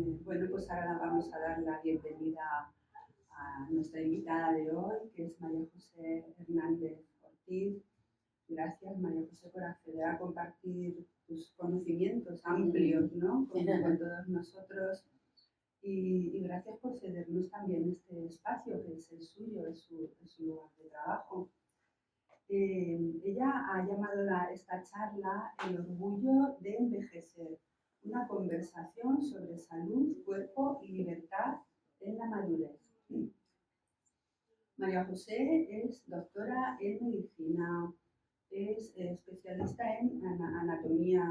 Bueno, pues ahora vamos a dar la bienvenida a nuestra invitada de hoy, que es María José Hernández Ortiz. Gracias, María José, por acceder a compartir tus conocimientos amplios, ¿no? con todos nosotros. Y gracias por cedernos también este espacio, que es el suyo, es su lugar de trabajo. Ella ha llamado esta charla El orgullo de envejecer, una conversación sobre salud, cuerpo y libertad en la madurez. María José es doctora en medicina, es especialista en anatomía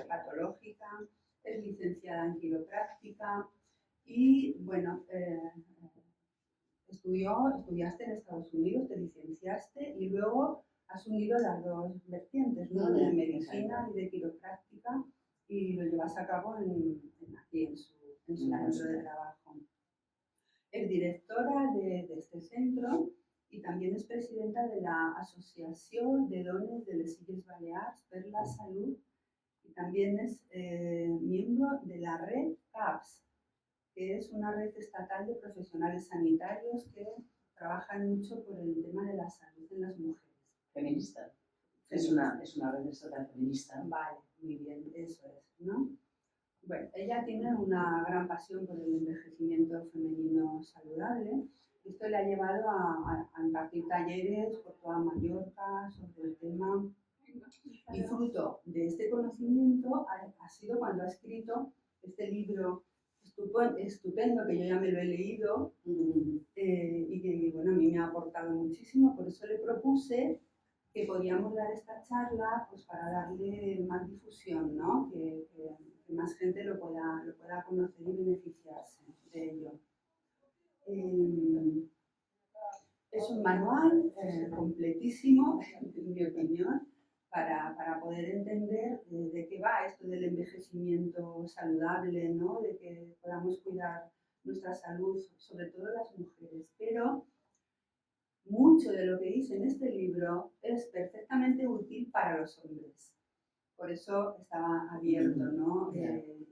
patológica, es licenciada en quiropráctica y, bueno, estudiaste en Estados Unidos, te licenciaste y luego has unido las dos vertientes, ¿no? De medicina y de quiropráctica, y lo llevas a cabo aquí en su centro de trabajo. Es directora de este centro y también es presidenta de la Asociación de Dones de les Illes Balears per la Salud, y también es miembro de la red CAPS, que es una red estatal de profesionales sanitarios que trabajan mucho por el tema de la salud en las mujeres. Feminista. Es una red estatal feminista. Vale, muy bien, eso es, ¿no? Bueno, ella tiene una gran pasión por el envejecimiento femenino saludable. Esto le ha llevado a impartir talleres por toda Mallorca sobre el tema. Y fruto de este conocimiento ha sido cuando ha escrito este libro estupendo, que yo ya me lo he leído, y que, bueno, a mí me ha aportado muchísimo. Por eso le propuse que podíamos dar esta charla, pues, para darle más difusión, ¿no? Que más gente lo pueda conocer y beneficiarse de ello. Es un manual completísimo, en mi opinión, para poder entender de qué va esto del envejecimiento saludable, ¿no? De que podamos cuidar nuestra salud, sobre todo las mujeres. Pero mucho de lo que dice en este libro es perfectamente útil para los hombres. Por eso estaba abierto, ¿no?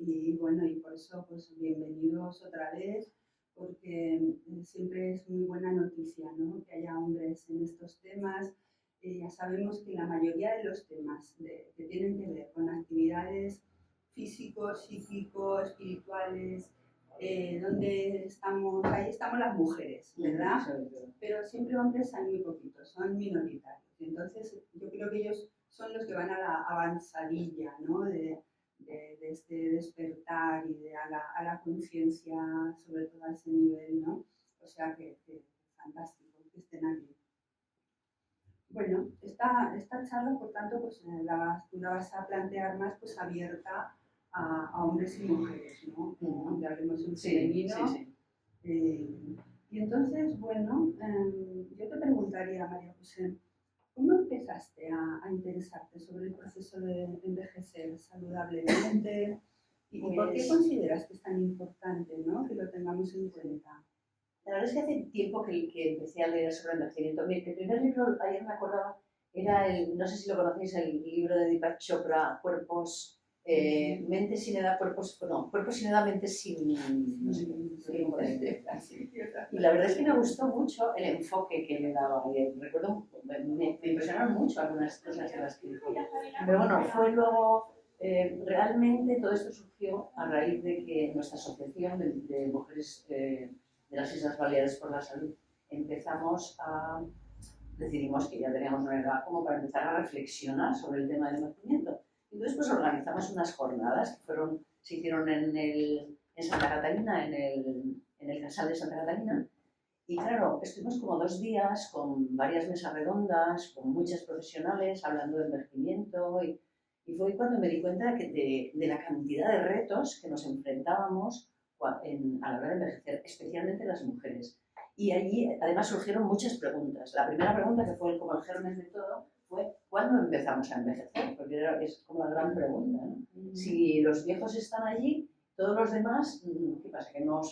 Y bueno, y por eso, pues, bienvenidos otra vez, porque siempre es muy buena noticia, ¿no? Que haya hombres en estos temas. Ya sabemos que la mayoría de los temas que tienen que ver con actividades físicos, psíquicos, espirituales, donde estamos, ahí estamos las mujeres, ¿verdad? Pero siempre hombres hay muy poquitos, son minoritarios. Entonces, yo creo que ellos son los que van a la avanzadilla, ¿no? de este despertar y a la conciencia, sobre todo a ese nivel, ¿no? O sea que fantástico que estén aquí. Bueno, esta charla, por tanto, pues tú la vas a plantear más, pues, abierta a hombres y mujeres, ¿no? Aunque hablemos en femenino. Y entonces, bueno, yo te preguntaría, María José, ¿cómo empezaste a interesarte sobre el proceso de envejecer saludablemente? ¿Y por qué consideras que es tan importante, ¿no? Que lo tengamos en cuenta? La verdad es que hace tiempo que empecé a leer sobre envejecimiento. El primer libro, ayer me acordaba, era no sé si lo conocéis, el libro de Deepak Chopra, Cuerpos, Mentes sin edad, cuerpos sin edad, mentes sin... no sé y la verdad es que me gustó mucho el enfoque que le daba. Recuerdo, me impresionaron mucho algunas cosas de las que dijo. Pero bueno, fue luego... realmente todo esto surgió a raíz de que nuestra asociación de mujeres de las Islas Baleares por la Salud decidimos que ya teníamos una edad como para empezar a reflexionar sobre el tema del envejecimiento. Entonces, pues organizamos unas jornadas que se hicieron en Santa Catalina, en el Casal de Santa Catalina. Y claro, estuvimos como 2 días con varias mesas redondas, con muchas profesionales hablando de envejecimiento, y fue cuando me di cuenta de la cantidad de retos que nos enfrentábamos a la hora de envejecer, especialmente las mujeres. Y allí además surgieron muchas preguntas. La primera pregunta, que fue como el germen de todo, fue ¿cuándo empezamos a envejecer? Porque es como la gran pregunta, ¿no? Si los viejos están allí, todos los demás, ¿qué pasa? Que no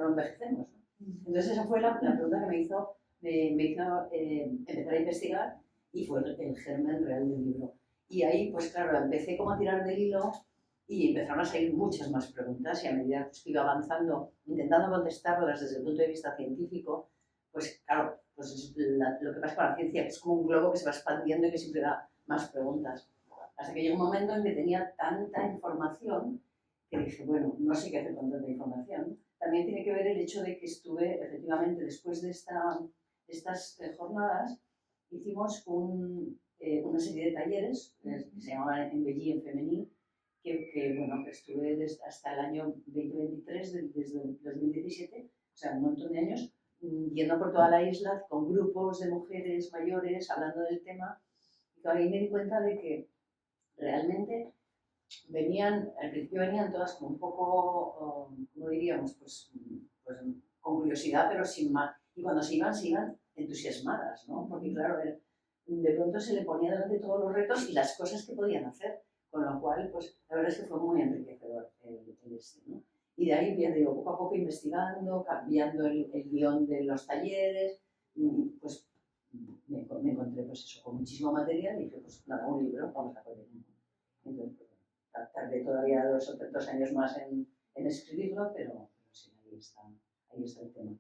envejecemos, ¿no? Entonces esa fue la pregunta que me hizo empezar a investigar, y fue el germen real del libro. Y ahí, pues claro, empecé como a tirar del hilo Y empezaron a salir muchas más preguntas y a medida pues, que iba avanzando, intentando contestarlas desde el punto de vista científico, pues claro, pues es lo que pasa con la ciencia, que es como un globo que se va expandiendo y que siempre da más preguntas. Hasta que llegó un momento en que tenía tanta información que dije, bueno, no sé qué hacer con tanta información. También tiene que ver el hecho de que estuve, efectivamente, después de estas jornadas, hicimos una serie de talleres que se llamaban Embellir en Femení, bueno, que estuve hasta el año 2023, desde el 2017, o sea, un montón de años, yendo por toda la isla con grupos de mujeres mayores hablando del tema. Y ahí me di cuenta de que realmente al principio venían todas como un poco, ¿cómo diríamos? Pues con curiosidad, pero sin más. Y cuando se iban entusiasmadas, ¿no? Porque claro, de pronto se le ponía delante todos los retos y las cosas que podían hacer. Con lo cual, pues la verdad es que fue muy enriquecedor ¿no? Y de ahí, ya digo, poco a poco investigando, cambiando el guión de los talleres, pues me encontré pues eso, con muchísimo material y dije, pues nada, un libro, vamos a poner uno. Entonces, tardé todavía 2 años más en escribirlo, pero sí, ahí está el tema.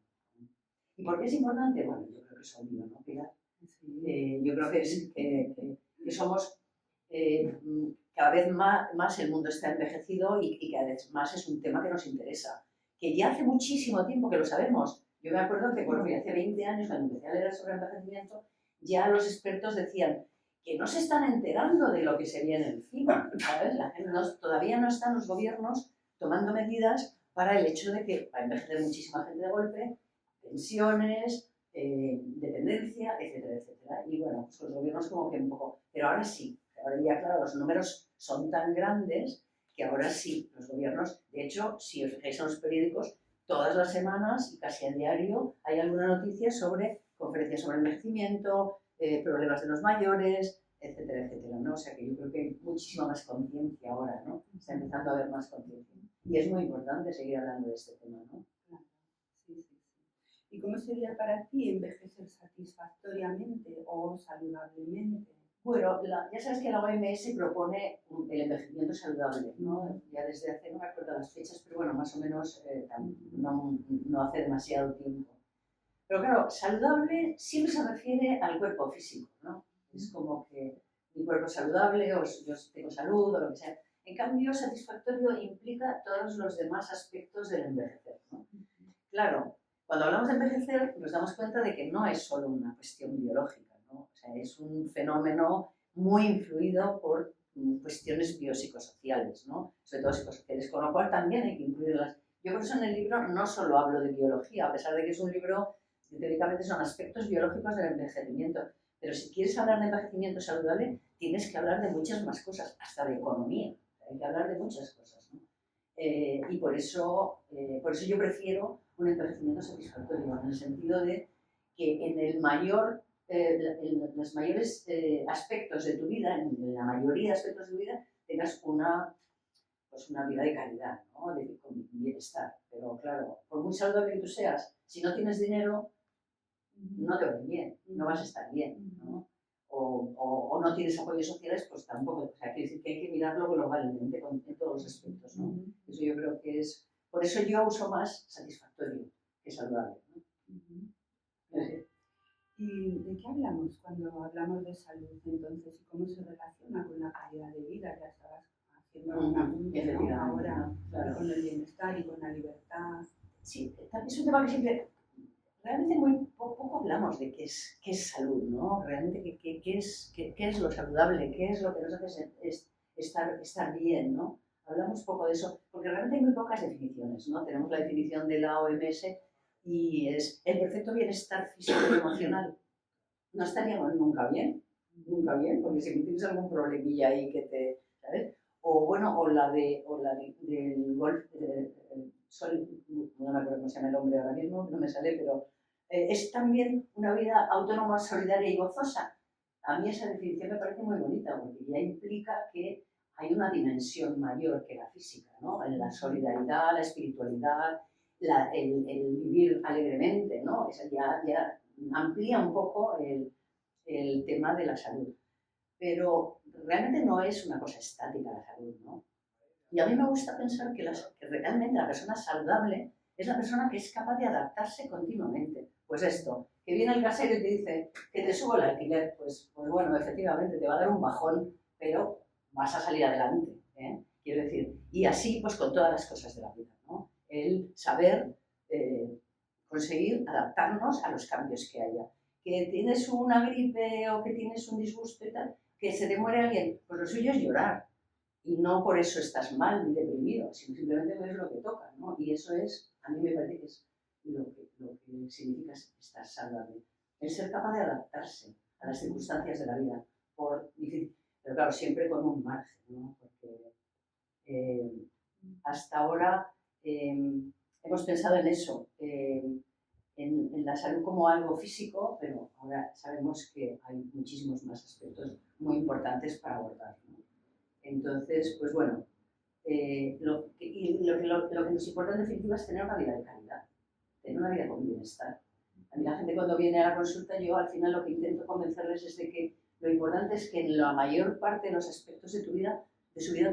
¿Y por qué es importante? Bueno, yo creo que es obvio, ¿no, Pilar? Yo creo que somos, cada vez más el mundo está envejecido y cada vez más es un tema que nos interesa. Que ya hace muchísimo tiempo que lo sabemos. Yo me acuerdo que, bueno, hace 20 años, cuando empecé a leer sobre envejecimiento, ya los expertos decían que no se están enterando de lo que se viene encima, ¿sabes? La gente todavía no están los gobiernos tomando medidas para el hecho de que va a envejecer muchísima gente de golpe, pensiones, dependencia, etcétera, etcétera. Y bueno, pues los gobiernos como que un poco... Pero ahora sí, ahora ya, claro, los números son tan grandes que ahora sí, los gobiernos... De hecho, si os fijáis en los periódicos, todas las semanas y casi a diario hay alguna noticia sobre conferencias sobre envejecimiento, problemas de los mayores, etcétera, etcétera, ¿no? O sea que yo creo que hay muchísima más conciencia ahora, ¿no? Está empezando a haber más conciencia. Y es muy importante seguir hablando de este tema, ¿no? Claro. Sí, sí, sí. ¿Y cómo sería para ti envejecer satisfactoriamente o saludablemente? Bueno, ya sabes que la OMS propone el envejecimiento saludable, ¿no? Ya desde hace, no me acuerdo las fechas, pero bueno, más o menos no hace demasiado tiempo. Pero claro, saludable siempre se refiere al cuerpo físico, ¿no? Es como que mi cuerpo es saludable o yo tengo salud o lo que sea. En cambio, satisfactorio implica todos los demás aspectos del envejecer, ¿no? Claro, cuando hablamos de envejecer nos damos cuenta de que no es solo una cuestión biológica, ¿no? O sea, es un fenómeno muy influido por cuestiones biopsicosociales, ¿no? Sobre todo psicosociales, con lo cual también hay que incluirlas. Yo por eso en el libro no solo hablo de biología, a pesar de que es un libro que teóricamente son aspectos biológicos del envejecimiento, pero si quieres hablar de envejecimiento saludable, tienes que hablar de muchas más cosas, hasta de economía, hay que hablar de muchas cosas, ¿no? Y por eso yo prefiero un envejecimiento satisfactorio, en el sentido de que en los mayores aspectos de tu vida, en la mayoría de aspectos de tu vida, tengas pues una vida de calidad, ¿no? Con bienestar. Pero claro, por muy saludable que tú seas, si no tienes dinero, no te va bien, no vas a estar bien, ¿no? O no tienes apoyos sociales, pues tampoco. O sea, quiere decir que hay que mirarlo globalmente en todos los aspectos, ¿no? Eso yo creo que es... Por eso yo uso más satisfactorio que saludable, ¿no? ¿Y de qué hablamos cuando hablamos de salud entonces? ¿Y cómo se relaciona con la calidad de vida? Ya estabas haciendo un apunte, ¿no? Ahora, claro. Con el bienestar y con la libertad. Sí, es un tema que siempre... Realmente muy poco hablamos de qué es salud, ¿no? Realmente qué es lo saludable, qué es lo que nos hace estar bien, ¿no? Hablamos poco de eso, porque realmente hay muy pocas definiciones, ¿no? Tenemos la definición de la OMS y es el perfecto bienestar físico y emocional. No estaríamos nunca bien, porque si tienes algún problemilla ahí que te, ¿sabes? O bueno, o la del golf, no me acuerdo cómo se llama el hombre ahora mismo, no me sale, pero es también una vida autónoma, solidaria y gozosa. A mí esa definición me parece muy bonita, porque ya implica que hay una dimensión mayor que la física, ¿no? En la solidaridad, la espiritualidad, el vivir alegremente, ¿no? Esa ya amplía un poco el tema de la salud. Pero realmente no es una cosa estática la salud, ¿no? Y a mí me gusta pensar que realmente la persona saludable es la persona que es capaz de adaptarse continuamente. Pues esto, que viene el casero y te dice que te subo el alquiler, pues bueno, efectivamente te va a dar un bajón, pero vas a salir adelante, ¿eh? Quiero decir, y así pues con todas las cosas de la vida, ¿no? El saber conseguir adaptarnos a los cambios que haya. Que tienes una gripe o que tienes un disgusto y tal, que se te muere alguien, pues lo suyo es llorar. Y no por eso estás mal ni deprimido, sino simplemente es lo que toca, ¿no? Y eso es, a mí me parece que es lo que significa estar saludable. El ser capaz de adaptarse a las circunstancias de la vida, por difícil, pero claro, siempre con un margen, ¿no? Porque hasta ahora hemos pensado en eso, en la salud como algo físico, pero ahora sabemos que hay muchísimos más aspectos muy importantes para abordar, ¿no? Entonces, pues bueno, lo que nos importa en definitiva es tener una vida de calidad, tener una vida con bienestar. A mí la gente cuando viene a la consulta, yo al final lo que intento convencerles es de que lo importante es que en la mayor parte de los aspectos de su vida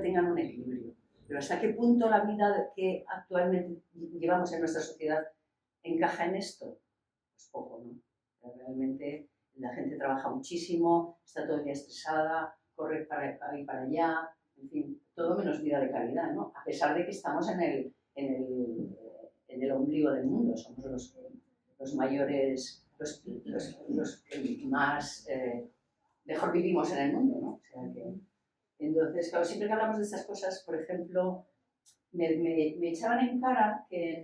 tengan un equilibrio. Pero hasta qué punto la vida que actualmente llevamos en nuestra sociedad encaja en esto, pues poco, ¿no? Pero realmente la gente trabaja muchísimo, está todo el día estresada, corre para acá y para allá, en fin, todo menos vida de calidad, ¿no? A pesar de que estamos en el ombligo del mundo, somos los mayores, los que más mejor vivimos en el mundo, ¿no? O sea que, entonces, claro, siempre que hablamos de estas cosas, por ejemplo, me echaban en cara que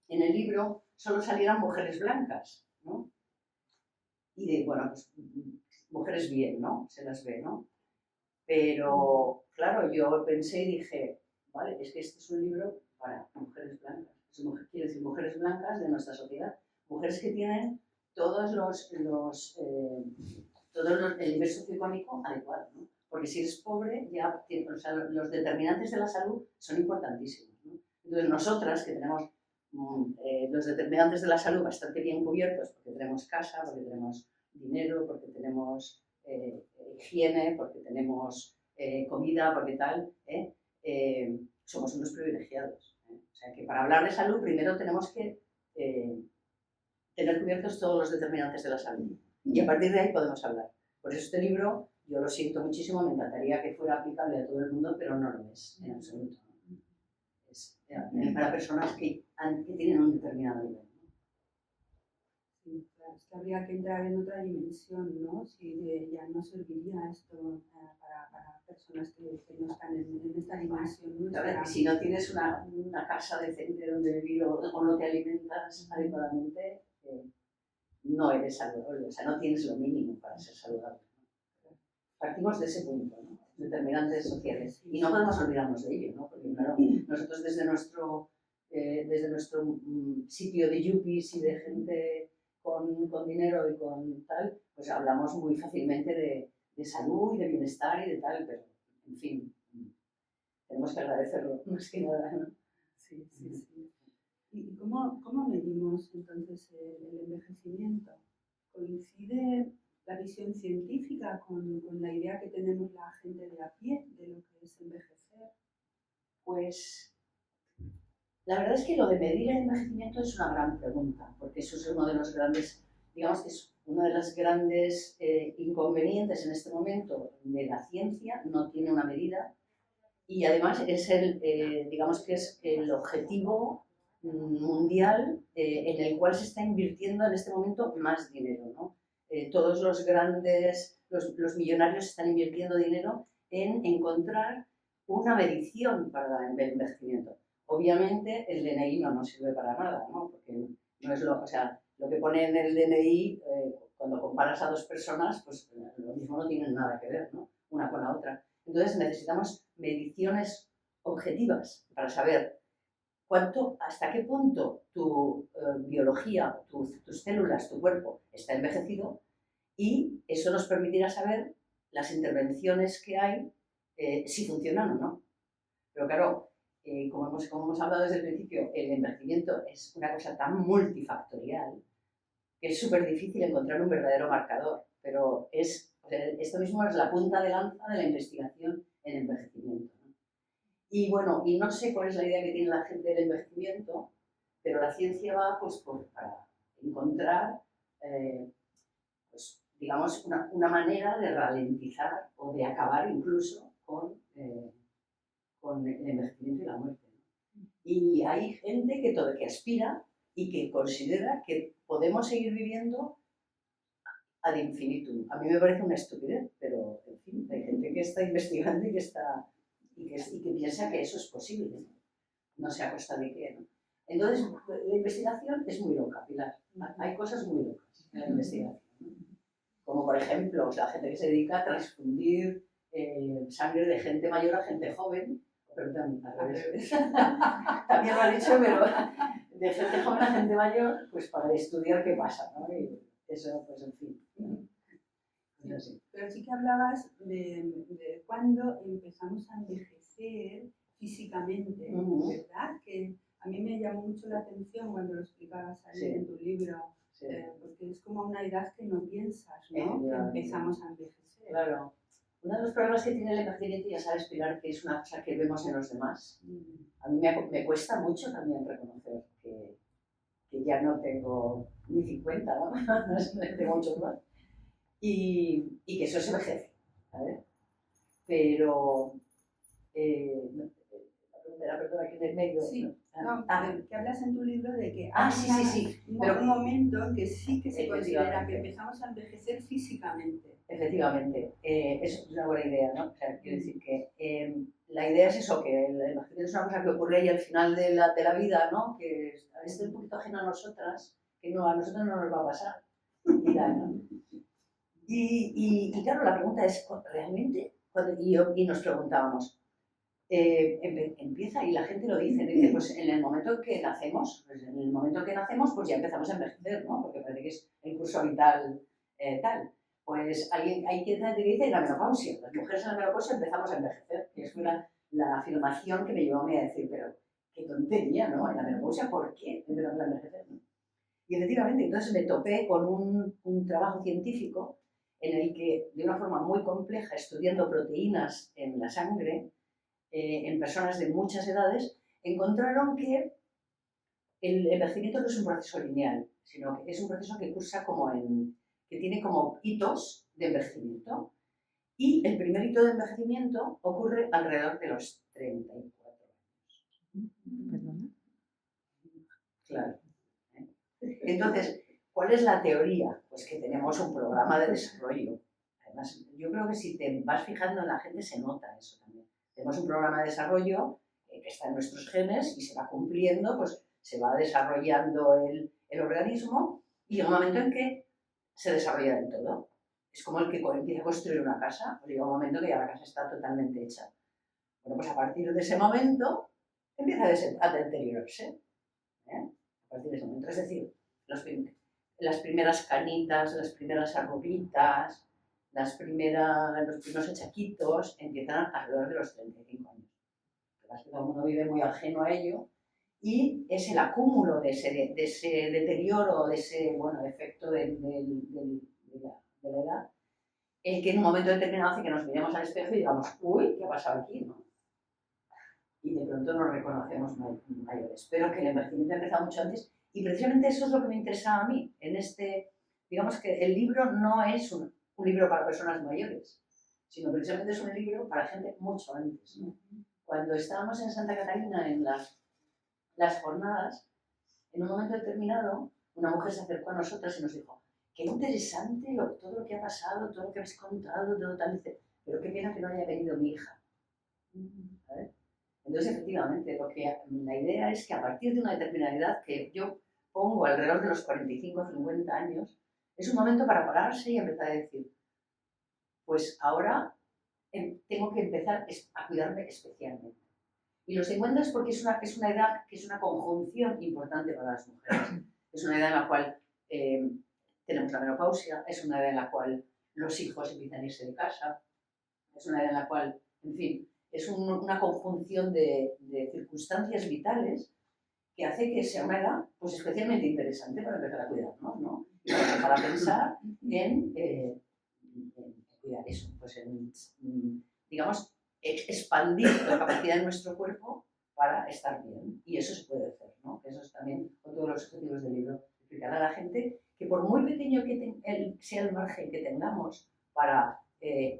en el libro solo salieran mujeres blancas, ¿no? Y bueno, pues mujeres bien, ¿no? Se las ve, ¿no? Pero, claro, yo pensé y dije, vale, es que este es un libro para mujeres blancas. Quiere decir, mujeres blancas de nuestra sociedad. Mujeres que tienen el nivel socioeconómico adecuado, ¿no? Porque si eres pobre, ya o sea, los determinantes de la salud son importantísimos, ¿no? Entonces, nosotras que tenemos los determinantes de la salud bastante bien cubiertos, porque tenemos casa, porque tenemos dinero, porque tenemos higiene, porque tenemos comida, porque tal, somos unos privilegiados. O sea que para hablar de salud primero tenemos que tener cubiertos todos los determinantes de la salud. Y a partir de ahí podemos hablar. Por eso este libro, yo lo siento muchísimo, me encantaría que fuera aplicable a todo el mundo, pero no lo es, en absoluto. Es para personas que tienen un determinado nivel. Sí, claro, es que habría que entrar en otra dimensión, ¿no? Si ya no serviría esto para personas que no están en esta dimensión. A ver, si no tienes una casa decente donde vivir o no te alimentas adecuadamente, no eres saludable, o sea, no tienes lo mínimo para ser saludable. Partimos de ese punto, ¿no? Determinantes sociales. Y no podemos olvidarnos de ello, ¿no? Porque claro, nosotros desde nuestro sitio de yuppies y de gente con dinero y con tal, pues hablamos muy fácilmente de salud y de bienestar y de tal, pero en fin, tenemos que agradecerlo más que nada, ¿no? Sí, sí, sí. ¿Y cómo medimos entonces el envejecimiento? ¿Coincide la visión científica con la idea que tenemos la gente de a pie de lo que es envejecer? Pues la verdad es que lo de medir el envejecimiento es una gran pregunta, porque eso es uno de los grandes, digamos que es uno de los grandes inconvenientes en este momento de la ciencia, no tiene una medida y además es digamos que es el objetivo mundial en el cual se está invirtiendo en este momento más dinero, ¿no? Todos los grandes, los millonarios están invirtiendo dinero en encontrar una medición para el envejecimiento. Obviamente el DNI no nos sirve para nada, ¿no? Porque no es o sea, lo que pone en el DNI, cuando comparas a dos personas, pues lo mismo no tienen nada que ver, ¿no? Una con la otra. Entonces necesitamos mediciones objetivas para saber hasta qué punto tu biología, tus células, tu cuerpo está envejecido, y eso nos permitirá saber las intervenciones que hay, si funcionan o no. Pero claro, como hemos hablado desde el principio, el envejecimiento es una cosa tan multifactorial que es súper difícil encontrar un verdadero marcador, pero esto mismo es la punta de lanza de la investigación en envejecimiento, ¿no? Y bueno, y no sé cuál es la idea que tiene la gente del envejecimiento, pero la ciencia va pues para encontrar, pues, digamos, una manera de ralentizar o de acabar incluso con el envejecimiento y la muerte. Y hay gente que aspira y que considera que podemos seguir viviendo ad infinitum. A mí me parece una estupidez, pero en fin, hay gente que está investigando y que piensa que eso es posible. No sé a costa de qué, ¿no? Entonces, la investigación es muy loca, Pilar. Hay cosas muy locas en la investigación, ¿no? Como por ejemplo, la gente que se dedica a transfundir sangre de gente mayor a gente joven, pero también también lo han hecho, pero de gente joven a gente mayor, pues para estudiar qué pasa, ¿no? Y eso, pues en fin. ¿No? Sí, pero sí que hablabas de cuando empezamos a envejecer físicamente, ¿verdad? Que a mí me llamó mucho la atención cuando lo explicabas ahí en tu libro, porque es como una edad que no piensas, ¿no? Que empezamos a envejecer. Claro. Uno de los problemas que tiene el envejecimiento, ya sabes, Pilar, que es una cosa que vemos en los demás. A mí me cuesta mucho también reconocer que ya no tengo ni 50, ¿no? Tengo muchos más. Y que eso se envejece, ¿sabes? Pero la pregunta que en el medio. Sí, que hablas en tu libro de que sí. Pero un momento en que sí que se considera que empezamos a envejecer físicamente. Efectivamente, eso es una buena idea, ¿no? O sea, quiero decir que la idea es eso, que el envejecimiento es una cosa que ocurre ahí al final de la vida, ¿no? Que es un poquito ajeno a nosotras, que no, a nosotros no nos va a pasar. Y claro, la pregunta es, ¿realmente? Y nos preguntábamos, empieza, y la gente lo dice, pues en el momento en que nacemos, pues ya empezamos a envejecer, ¿no? Porque parece que es el curso vital tal. Pues hay quien te dice la menopausia. Las mujeres en la menopausia empezamos a envejecer, que es la afirmación que me llevó a mí a decir, pero qué tontería, ¿no? En la menopausia, ¿por qué empezamos a envejecer? ¿No? Y efectivamente, entonces me topé con un trabajo científico en el que, de una forma muy compleja, estudiando proteínas en la sangre, en personas de muchas edades, encontraron que el envejecimiento no es un proceso lineal, sino que es un proceso que cursa que tiene como hitos de envejecimiento. Y el primer hito de envejecimiento ocurre alrededor de los 34 años. ¿Perdona? Claro. Entonces, ¿cuál es la teoría? Pues que tenemos un programa de desarrollo. Además, yo creo que si te vas fijando en la gente se nota eso también. Tenemos un programa de desarrollo que está en nuestros genes y se va cumpliendo, pues se va desarrollando el organismo y llega un momento en que se desarrolla del todo. Es como el que empieza a construir una casa, pues llega un momento que ya la casa está totalmente hecha. Bueno, pues a partir de ese momento empieza a deteriorarse. A partir de ese momento, es decir, las primeras canitas, las primeras arruguitas, los primeros achaquitos empiezan alrededor de los 35 años. Todo el mundo vive muy ajeno a ello y es el acúmulo de ese deterioro, de ese efecto de la edad, el que en un momento determinado hace que nos miremos al espejo y digamos, uy, ¿qué ha pasado aquí? ¿No? Y de pronto nos reconocemos mayores. Pero que el envejecimiento ha empezado mucho antes y precisamente eso es lo que me interesaba a mí. Digamos que el libro no es un libro para personas mayores, sino precisamente es un libro para gente mucho antes, ¿no? Cuando estábamos en Santa Catarina en las jornadas, en un momento determinado, una mujer se acercó a nosotras y nos dijo, qué interesante todo lo que ha pasado, todo lo que habéis contado, todo tal, pero qué pena que no haya venido mi hija. ¿Sabes? Entonces, efectivamente, la idea es que a partir de una determinada edad, que yo pongo alrededor de los 45 o 50 años, es un momento para pararse y empezar a decir, pues ahora tengo que empezar a cuidarme especialmente. Y los 50 es porque es una edad que es una conjunción importante para las mujeres. Es una edad en la cual tenemos la menopausia, es una edad en la cual los hijos empiezan a irse de casa, es una edad en la cual, en fin, es una conjunción de circunstancias vitales que hace que sea una edad pues, especialmente interesante para empezar a cuidarnos, ¿no? Y para empezar a pensar en cuidar eso, pues digamos, expandir la capacidad de nuestro cuerpo para estar bien. Y eso se puede hacer, ¿no? Eso es también otro de los objetivos del libro. Explicar a la gente que por muy pequeño que sea el margen que tengamos para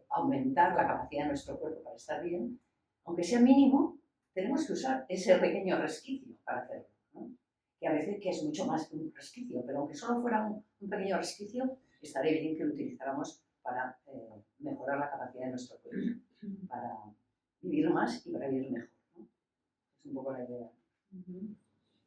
aumentar la capacidad de nuestro cuerpo para estar bien, aunque sea mínimo, tenemos que usar ese pequeño resquicio para hacerlo, ¿no? Que a veces que es mucho más que un resquicio, pero aunque solo fuera un pequeño resquicio, estaría bien que lo utilizáramos para mejorar la capacidad de nuestro cuerpo, para vivir más y para vivir mejor, ¿no? Es un poco la idea.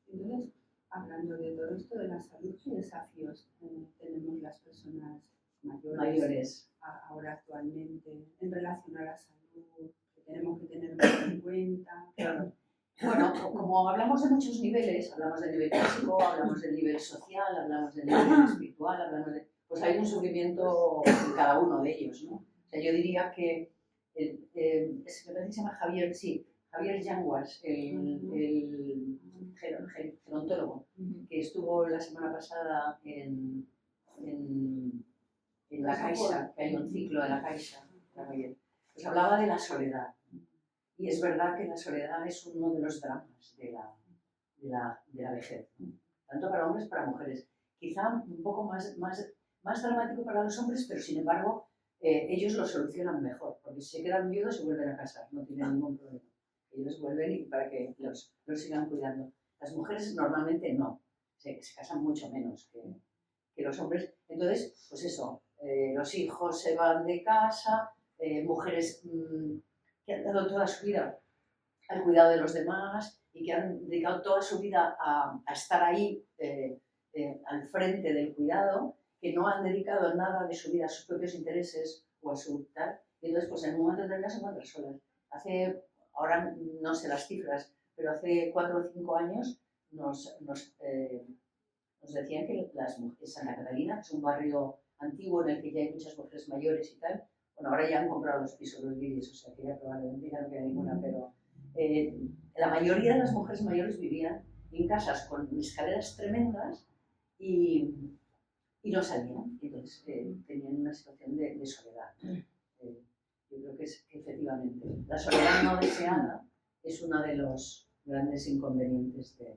Entonces, hablando de todo esto de la salud, ¿qué desafíos tenemos las personas mayores ahora actualmente en relación a la salud? ¿Que tenemos que tener más en cuenta? Claro. Bueno, como hablamos de muchos niveles, hablamos del nivel físico, hablamos del nivel social, hablamos del nivel espiritual, hablamos de... Pues hay un sufrimiento en cada uno de ellos, ¿no? O sea, yo diría que se llama Javier, sí, Javier Yanguas, el gerontólogo, que estuvo la semana pasada en la Caixa, que hay un ciclo de la Caixa, pues hablaba de la soledad. Y es verdad que la soledad es uno de los dramas de la vejez, ¿no? Tanto para hombres como para mujeres. Quizá un poco más dramático para los hombres, pero sin embargo ellos lo solucionan mejor, porque si se quedan viudos se vuelven a casar, no tienen ningún problema. Ellos vuelven y para que los sigan cuidando. Las mujeres normalmente no, se casan mucho menos que los hombres. Entonces, pues eso, los hijos se van de casa, mujeres que han dado toda su vida al cuidado de los demás y que han dedicado toda su vida a estar ahí al frente del cuidado, que no han dedicado nada de su vida a sus propios intereses o a su tal, y entonces pues en un momento determinado se encuentran solas. Ahora no sé las cifras, pero hace 4 o 5 años nos decían que Santa Catalina, que es un barrio antiguo en el que ya hay muchas mujeres mayores y tal, bueno, ahora ya han comprado los pisos, los guiris, o sea que ya probablemente ya no queda ninguna, pero la mayoría de las mujeres mayores vivían en casas con escaleras tremendas y no salían, entonces tenían una situación de soledad. Yo creo que es efectivamente la soledad no deseada es uno de los grandes inconvenientes de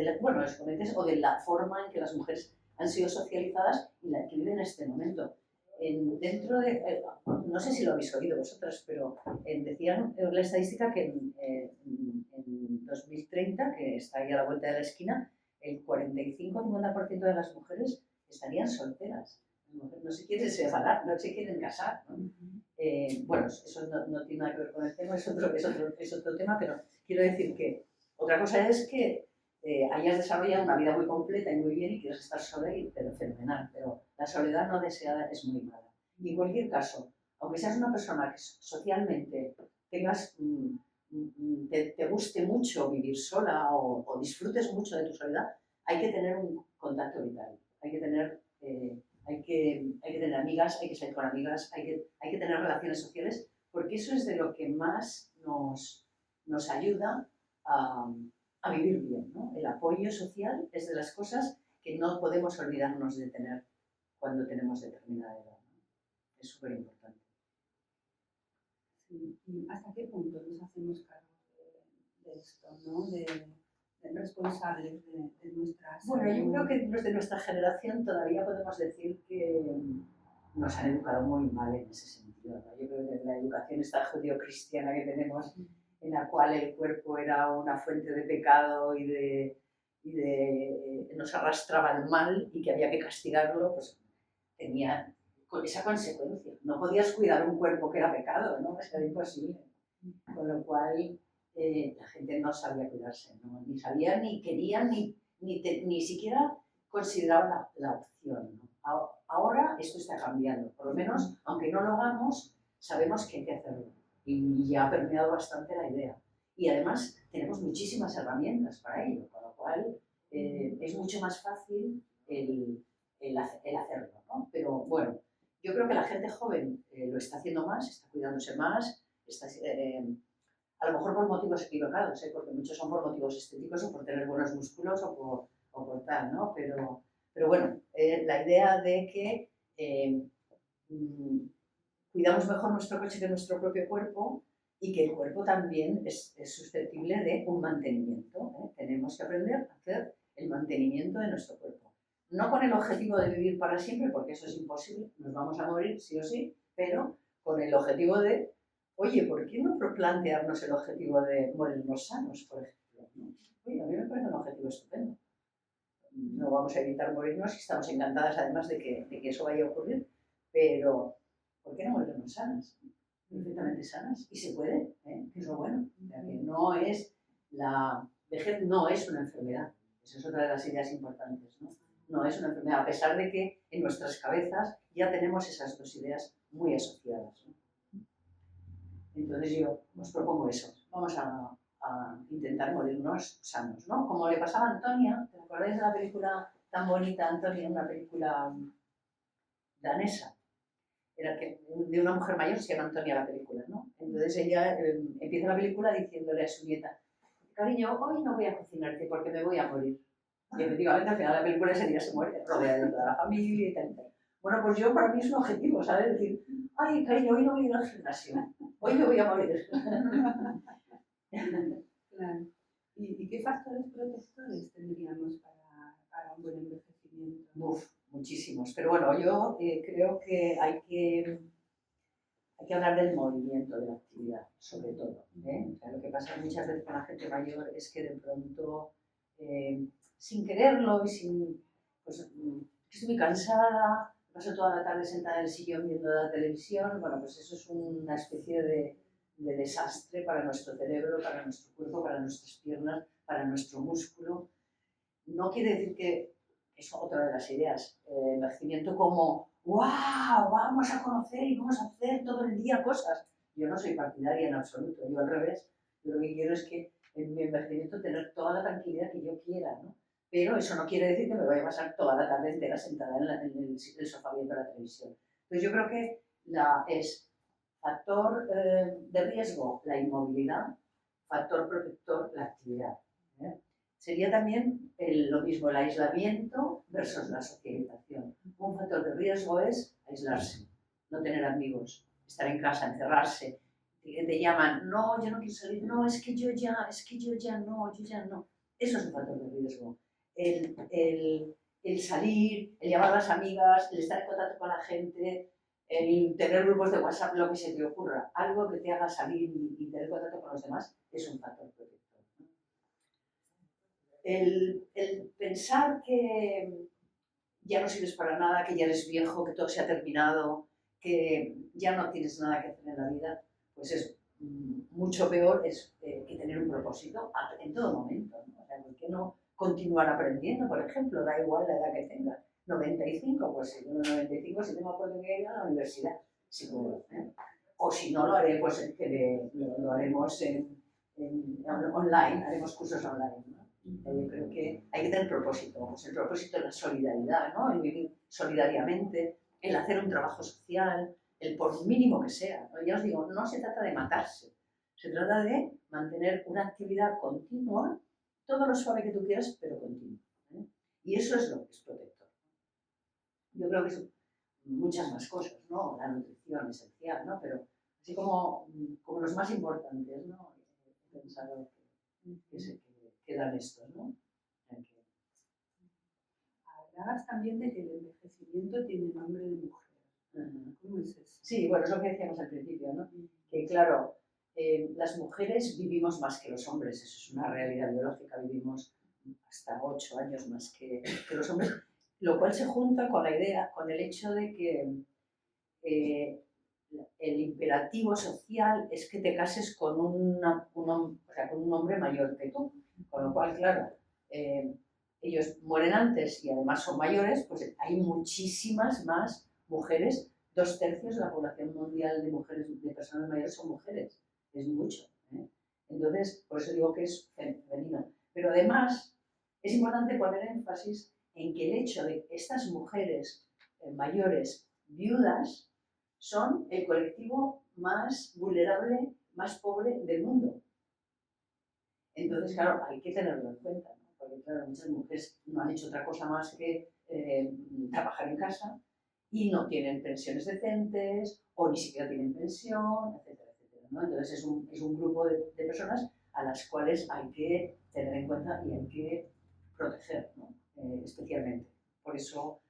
los inconvenientes o de la forma en que las mujeres han sido socializadas y la que viven en este momento. Dentro de, no sé si lo habéis oído vosotras, pero decían la estadística que en 2030, que está ahí a la vuelta de la esquina, el 45-50% de las mujeres estarían solteras. Las mujeres no se quieren separar, no se quieren casar, ¿no? Bueno, eso no tiene nada que ver con el tema, es otro tema, pero quiero decir que otra cosa es que hayas desarrollado una vida muy completa y muy bien y quieres estar sola, pero fenomenal, pero la soledad no deseada es muy mala. Y en cualquier caso, aunque seas una persona que socialmente tengas, te guste mucho vivir sola o disfrutes mucho de tu soledad, hay que tener un contacto vital, hay que tener amigas, hay que salir con amigas, hay que tener relaciones sociales, porque eso es de lo que más nos ayuda a vivir bien, ¿no? El apoyo social es de las cosas que no podemos olvidarnos de tener cuando tenemos determinada edad, ¿no? Es súper importante. Sí. ¿Y hasta qué punto nos hacemos cargo de esto, ¿no? De responsables de nuestra salud? Bueno, yo creo que los de nuestra generación todavía podemos decir que nos han educado muy mal en ese sentido, ¿no? Yo creo que la educación esta judeocristiana que tenemos, en la cual el cuerpo era una fuente de pecado y nos arrastraba al mal y que había que castigarlo, pues tenía esa consecuencia. No podías cuidar un cuerpo que era pecado, ¿no? Era imposible. Con lo cual la gente no sabía cuidarse, ¿no? Ni sabía, ni quería, ni siquiera consideraba la opción, ¿no? Ahora esto está cambiando, por lo menos, aunque no lo hagamos, sabemos que hay que hacerlo. Y ya ha permeado bastante la idea. Y además tenemos muchísimas herramientas para ello, con lo cual es mucho más fácil el hacerlo, ¿no? Pero bueno, yo creo que la gente joven lo está haciendo más, está cuidándose más, a lo mejor por motivos equivocados, porque muchos son por motivos estéticos o por tener buenos músculos o por tal, ¿no? Pero bueno, la idea de que cuidamos mejor nuestro coche que nuestro propio cuerpo y que el cuerpo también es susceptible de un mantenimiento, ¿eh? Tenemos que aprender a hacer el mantenimiento de nuestro cuerpo. No con el objetivo de vivir para siempre, porque eso es imposible, nos vamos a morir sí o sí, pero con el objetivo de, oye, ¿por qué no plantearnos el objetivo de morirnos sanos, por ejemplo? ¿No? Oye, a mí me parece un objetivo estupendo. No vamos a evitar morirnos y estamos encantadas además de que eso vaya a ocurrir, pero ¿por qué no morirnos sanas? Perfectamente sanas, y se puede, ¿eh? Que es lo bueno. O sea, que no es la vejez no es una enfermedad, esa es otra de las ideas importantes, ¿no? No es una enfermedad, a pesar de que en nuestras cabezas ya tenemos esas dos ideas muy asociadas, ¿no? Entonces yo os propongo eso, vamos a intentar morirnos sanos, ¿no? Como le pasaba a Antonia, ¿te acordáis de la película tan bonita, Antonia, una película danesa? Era que, de una mujer mayor, se llama Antonia la película, ¿no? Entonces ella empieza la película diciéndole a su nieta, cariño, hoy no voy a cocinarte porque me voy a morir. Y efectivamente al final de la película ese día se muere, rodeada de toda la familia y tal y tal. Bueno, pues yo para mí es un objetivo, ¿sabes? Decir, ay, cariño, hoy no voy a ir al gimnasio, hoy me voy a morir. Claro. ¿Y qué factores protectores tendríamos para un buen envejecimiento? Uf, muchísimos. Pero bueno, yo creo que hay que hablar del movimiento, de la actividad, sobre todo, ¿eh? O sea, lo que pasa muchas veces con la gente mayor es que de pronto, sin quererlo y sin... Pues estoy muy cansada, paso toda la tarde sentada en el sillón viendo la televisión. Bueno, pues eso es una especie de desastre para nuestro cerebro, para nuestro cuerpo, para nuestras piernas, para nuestro músculo. No quiere decir que es otra de las ideas, envejecimiento como ¡wow! Vamos a conocer y vamos a hacer todo el día cosas. Yo no soy partidaria en absoluto, yo al revés. Yo lo que quiero es que en mi envejecimiento tener toda la tranquilidad que yo quiera, ¿no? Pero eso no quiere decir que me vaya a pasar toda la tarde entera sentada en el sofá viendo la televisión. Entonces yo creo que es factor de riesgo la inmovilidad, factor protector la actividad, ¿eh? Sería también lo mismo el aislamiento versus la socialización. Un factor de riesgo es aislarse, no tener amigos, estar en casa, encerrarse. Te llaman, no, yo no quiero salir, no, es que yo ya no, yo ya no. Eso es un factor de riesgo. El salir, el llamar a las amigas, el estar en contacto con la gente, el tener grupos de WhatsApp, lo que se te ocurra, algo que te haga salir y tener contacto con los demás, es un factor protector. El pensar que ya no sirves para nada, que ya eres viejo, que todo se ha terminado, que ya no tienes nada que hacer en la vida, pues es mucho peor que tener un propósito en todo momento, ¿no? O sea, ¿por qué no continuar aprendiendo, por ejemplo? Da igual la edad que tengas. 95, pues si tengo 95, si tengo oportunidad de ir a la universidad, si puedo, ¿eh? O si no, lo haré, pues lo haremos online, haremos cursos online, ¿no? Yo creo que hay que tener propósito, pues el propósito es la solidaridad, ¿no? El vivir solidariamente, el hacer un trabajo social, el por mínimo que sea, ¿no? Ya os digo, no se trata de matarse, se trata de mantener una actividad continua, todo lo suave que tú quieras, pero continua, ¿eh? Y eso es lo que es protector. Yo creo que son muchas más cosas, ¿no? La nutrición esencial, ¿no? Pero así como los más importantes, ¿no? He pensado que dan estos, ¿no? Hablabas también de que el envejecimiento tiene nombre de mujer. ¿Cómo es eso? Sí, bueno, es lo que decíamos al principio, ¿no? Que claro, las mujeres vivimos más que los hombres, eso es una realidad biológica, vivimos hasta 8 años más que los hombres, lo cual se junta con la idea, con el hecho de que el imperativo social es que te cases con un hombre mayor que tú, con lo cual, claro, ellos mueren antes y además son mayores, pues hay muchísimas más mujeres, 2/3 de la población mundial de mujeres, de personas mayores son mujeres, es mucho, ¿eh? Entonces, por eso digo que es femenino. Pero además, es importante poner énfasis en que el hecho de que estas mujeres mayores, viudas, son el colectivo más vulnerable, más pobre del mundo. Entonces, claro, hay que tenerlo en cuenta, ¿no? Porque, claro, muchas mujeres no han hecho otra cosa más que trabajar en casa y no tienen pensiones decentes o ni siquiera tienen pensión, etcétera, etcétera, ¿no? Entonces es un grupo de personas a las cuales hay que tener en cuenta y hay que proteger, ¿no? Especialmente. Por eso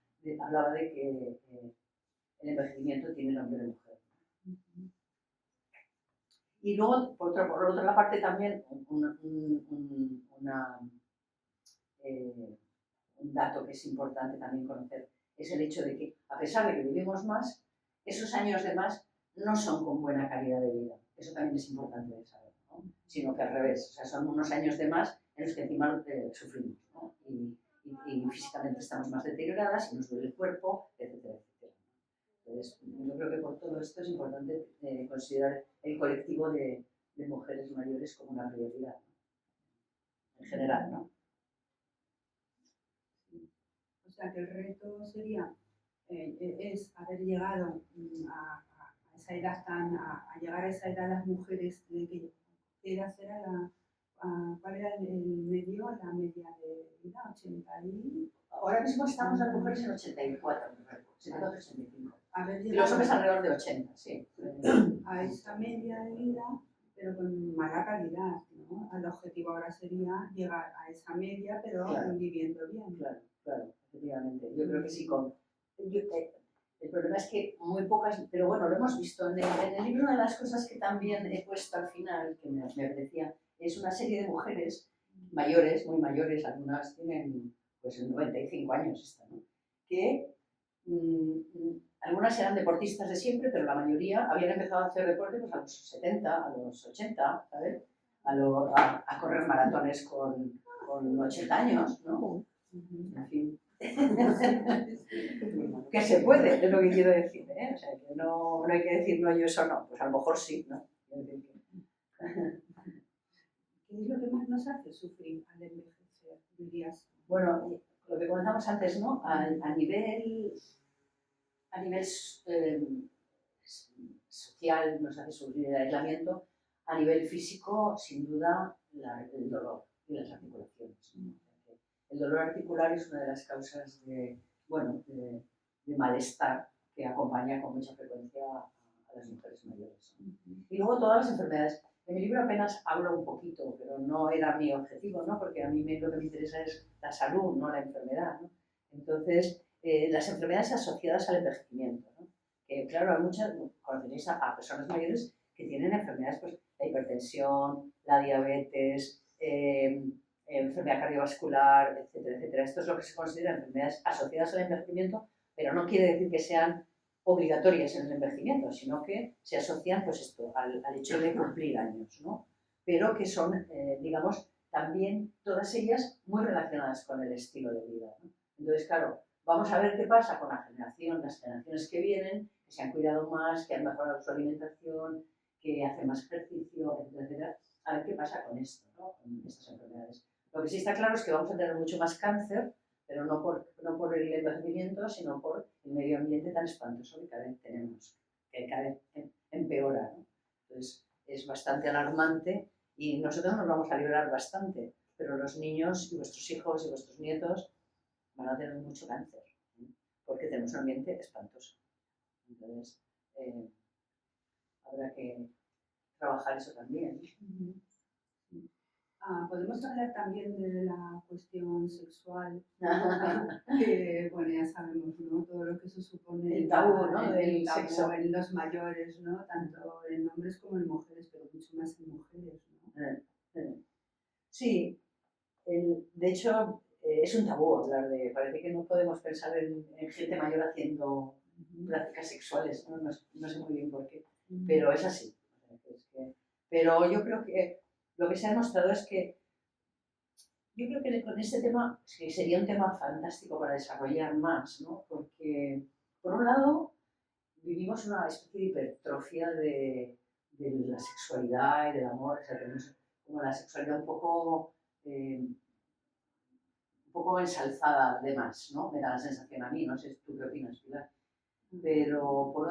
hablaba de que el envejecimiento tiene nombre de mujer. Y luego, por otra parte, también un dato que es importante también conocer es el hecho de que, a pesar de que vivimos más, esos años de más no son con buena calidad de vida. Eso también es importante de saber, ¿no? Sino que al revés, o sea, son unos años de más en los que encima sufrimos, ¿no? Y físicamente estamos más deterioradas y nos duele el cuerpo, etcétera, etcétera. Entonces, yo creo que por todo esto es importante considerar el colectivo de mujeres mayores como una prioridad, ¿no? En general, ¿no? O sea, que el reto sería, es haber llegado a esa edad a llegar a esa edad las mujeres de que edad era ¿cuál era el medio, la media de vida? 80 y... Ahora mismo estamos las mujeres en 84, 85. Y los hombres alrededor de 80, sí. A esa media de vida, pero con mala calidad, ¿no? El objetivo ahora sería llegar a esa media, pero claro, viviendo bien. Claro, claro, efectivamente. Yo creo que sí. El problema es que muy pocas, pero bueno, lo hemos visto en el libro. Una de las cosas que también he puesto al final, que me parecía, es una serie de mujeres mayores, muy mayores, algunas tienen pues 95 años, ¿no? Que algunas eran deportistas de siempre, pero la mayoría habían empezado a hacer deporte pues, a los 70, a los 80, ¿sabes? A correr maratones con 80 años, ¿no? En fin. Que se puede, es lo que quiero decir, ¿eh? O sea, que no hay que decir, no, yo eso no, pues a lo mejor sí, ¿no? ¿Qué es lo que más nos hace sufrir al envejecer, dirías? Bueno, lo que comentamos antes, ¿no? A nivel social nos hace sufrir el aislamiento, a nivel físico, sin duda, el dolor y las articulaciones, ¿no? El dolor articular es una de las causas de malestar que acompaña con mucha frecuencia a las mujeres mayores. Y luego todas las enfermedades. En mi libro apenas hablo un poquito, pero no era mi objetivo, ¿no? Porque a mí lo que me interesa es la salud, no la enfermedad, ¿no? Entonces, las enfermedades asociadas al envejecimiento, ¿no? Que claro, hay muchas, conoceréis a personas mayores que tienen enfermedades, pues la hipertensión, la diabetes, enfermedad cardiovascular, etcétera, etcétera. Esto es lo que se considera enfermedades asociadas al envejecimiento, pero no quiere decir que sean obligatorias en el envejecimiento, sino que se asocian pues esto, al hecho de cumplir años, ¿no? Pero que son, digamos, también todas ellas muy relacionadas con el estilo de vida, ¿no? Entonces, claro, vamos a ver qué pasa con las generaciones que vienen, que se han cuidado más, que han mejorado su alimentación, que hacen más ejercicio, etcétera. A ver qué pasa con esto, ¿no? Con estas enfermedades. Lo que sí está claro es que vamos a tener mucho más cáncer, pero no por el envejecimiento, sino por el medio ambiente tan espantoso que cada vez tenemos, que cada vez empeora, ¿no? Entonces, es bastante alarmante y nosotros nos vamos a librar bastante, pero los niños y vuestros hijos y vuestros nietos van a tener mucho cáncer, ¿eh? Porque tenemos un ambiente espantoso. Entonces, habrá que trabajar eso también. Podemos hablar también de la cuestión sexual, que bueno, ya sabemos, ¿no? Todo lo que eso supone el tabú, ¿no? El tabú sexo en los mayores, ¿no? Tanto en hombres como en mujeres, pero mucho más en mujeres, ¿no? Sí, de hecho es un tabú hablar de, parece que no podemos pensar en gente mayor haciendo prácticas sexuales, ¿no? No sé muy bien por qué, pero es así. Pero yo creo que lo que se ha demostrado es que yo creo que con este tema que sería un tema fantástico para desarrollar más, ¿no? Porque, por un lado, vivimos una especie de hipertrofia de la sexualidad y del amor, o sea, tenemos como la sexualidad un poco ensalzada de más, ¿no? Me da la sensación a mí, no sé tú qué opinas, Pilar. Pero por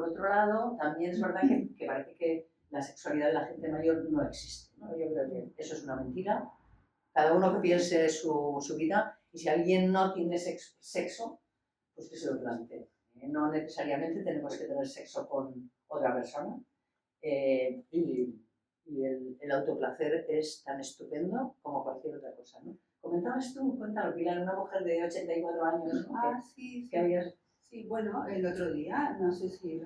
otro lado, también es verdad que parece que la sexualidad de la gente mayor no existe, ¿no? Yo creo que eso es una mentira. Cada uno que piense su vida, y si alguien no tiene sexo, pues que se lo plantee. que no necesariamente tenemos que tener sexo con otra persona. Y el autoplacer es tan estupendo como cualquier otra cosa, ¿no? Comentabas tú, cuéntalo, Pilar, una mujer de 84 años, ¿no? Sí, que habías... Sí, bueno, el otro día, no sé si